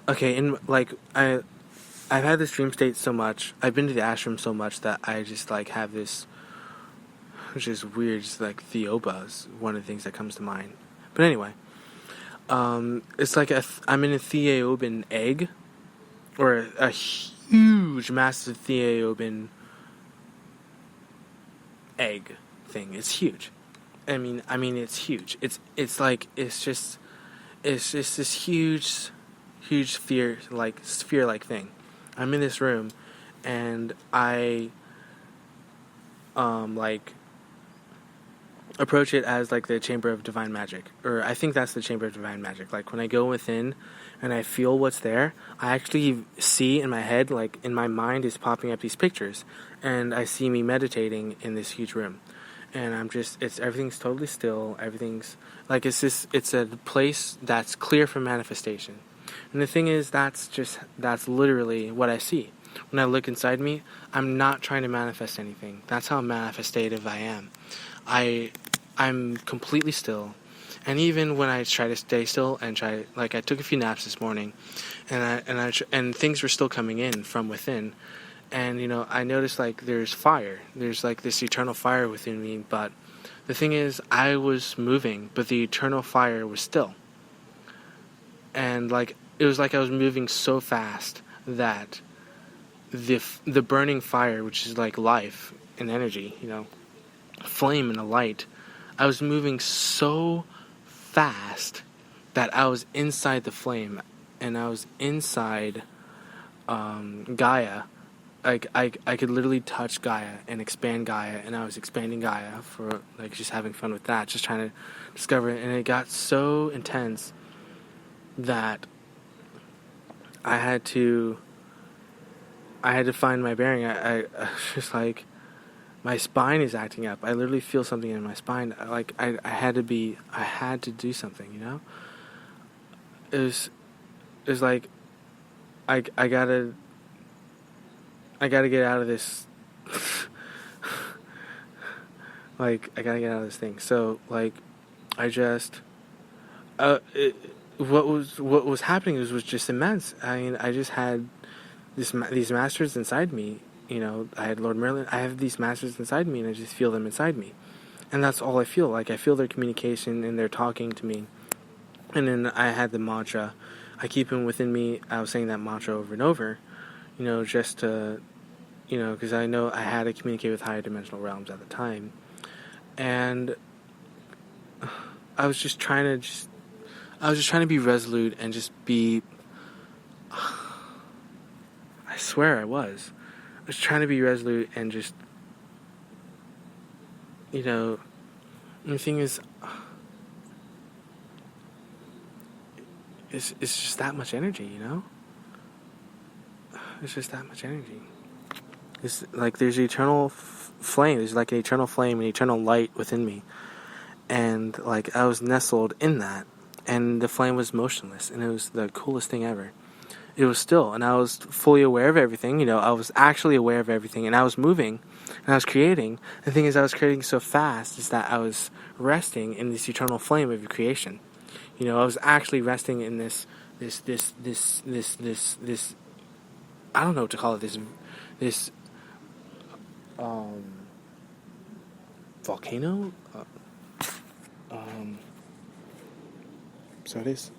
Speaker 1: okay, I've had this dream state so much. I've been to the ashram so much that I just have this, which is weird. Just Theoba is one of the things that comes to mind. But anyway, it's I'm in a Theoban egg, or a huge, massive Theoban egg thing. It's huge. I mean, it's huge. It's it's just this huge sphere-like thing. I'm in this room, and I like approach it as like the chamber of divine magic, or I think that's the chamber of divine magic. Like when I go within and I feel what's there, I actually see in my head, like in my mind is popping up these pictures, and I see me meditating in this huge room, and everything's totally still. Everything's like it's a place that's clear for manifestation. And the thing is, that's literally what I see. When I look inside me, I'm not trying to manifest anything. That's how manifestative I am. I'm completely still, and even when I try to stay still and I took a few naps this morning, and things were still coming in from within, and I noticed like there's fire, there's like this eternal fire within me, but the thing is I was moving, but the eternal fire was still, and like it was like I was moving so fast that the burning fire, which is like life and energy, flame and a light, I was moving so fast that I was inside the flame, and I was inside Gaia. Like I could literally touch Gaia and expand Gaia, and I was expanding Gaia for like just having fun with that, just trying to discover it, and it got so intense that I had to find my bearing. I was just like, my spine is acting up. I literally feel something in my spine. Like I had to do something. It was like I gotta get out of this. Like I gotta get out of this thing. So like I just what was happening was just immense. I mean, I just had these masters inside me. I had Lord Merlin. I have these masters inside me, and I just feel them inside me, and that's all I feel. Like I feel their communication, and they're talking to me. And then I had the mantra. I keep them within me. I was saying that mantra over and over, just to, because I know I had to communicate with higher dimensional realms at the time, and I was just trying to be resolute and just be. I swear I was trying to be resolute and just, the thing is, it's just that much energy, It's just that much energy. It's like there's eternal flame. There's like an eternal flame, an eternal light within me, and like I was nestled in that, and the flame was motionless, and it was the coolest thing ever. It was still, and I was fully aware of everything. I was actually aware of everything, and I was moving, and I was creating. The thing is, I was creating so fast is that I was resting in this eternal flame of creation. I was actually resting in this. I don't know what to call it. This volcano. So it is.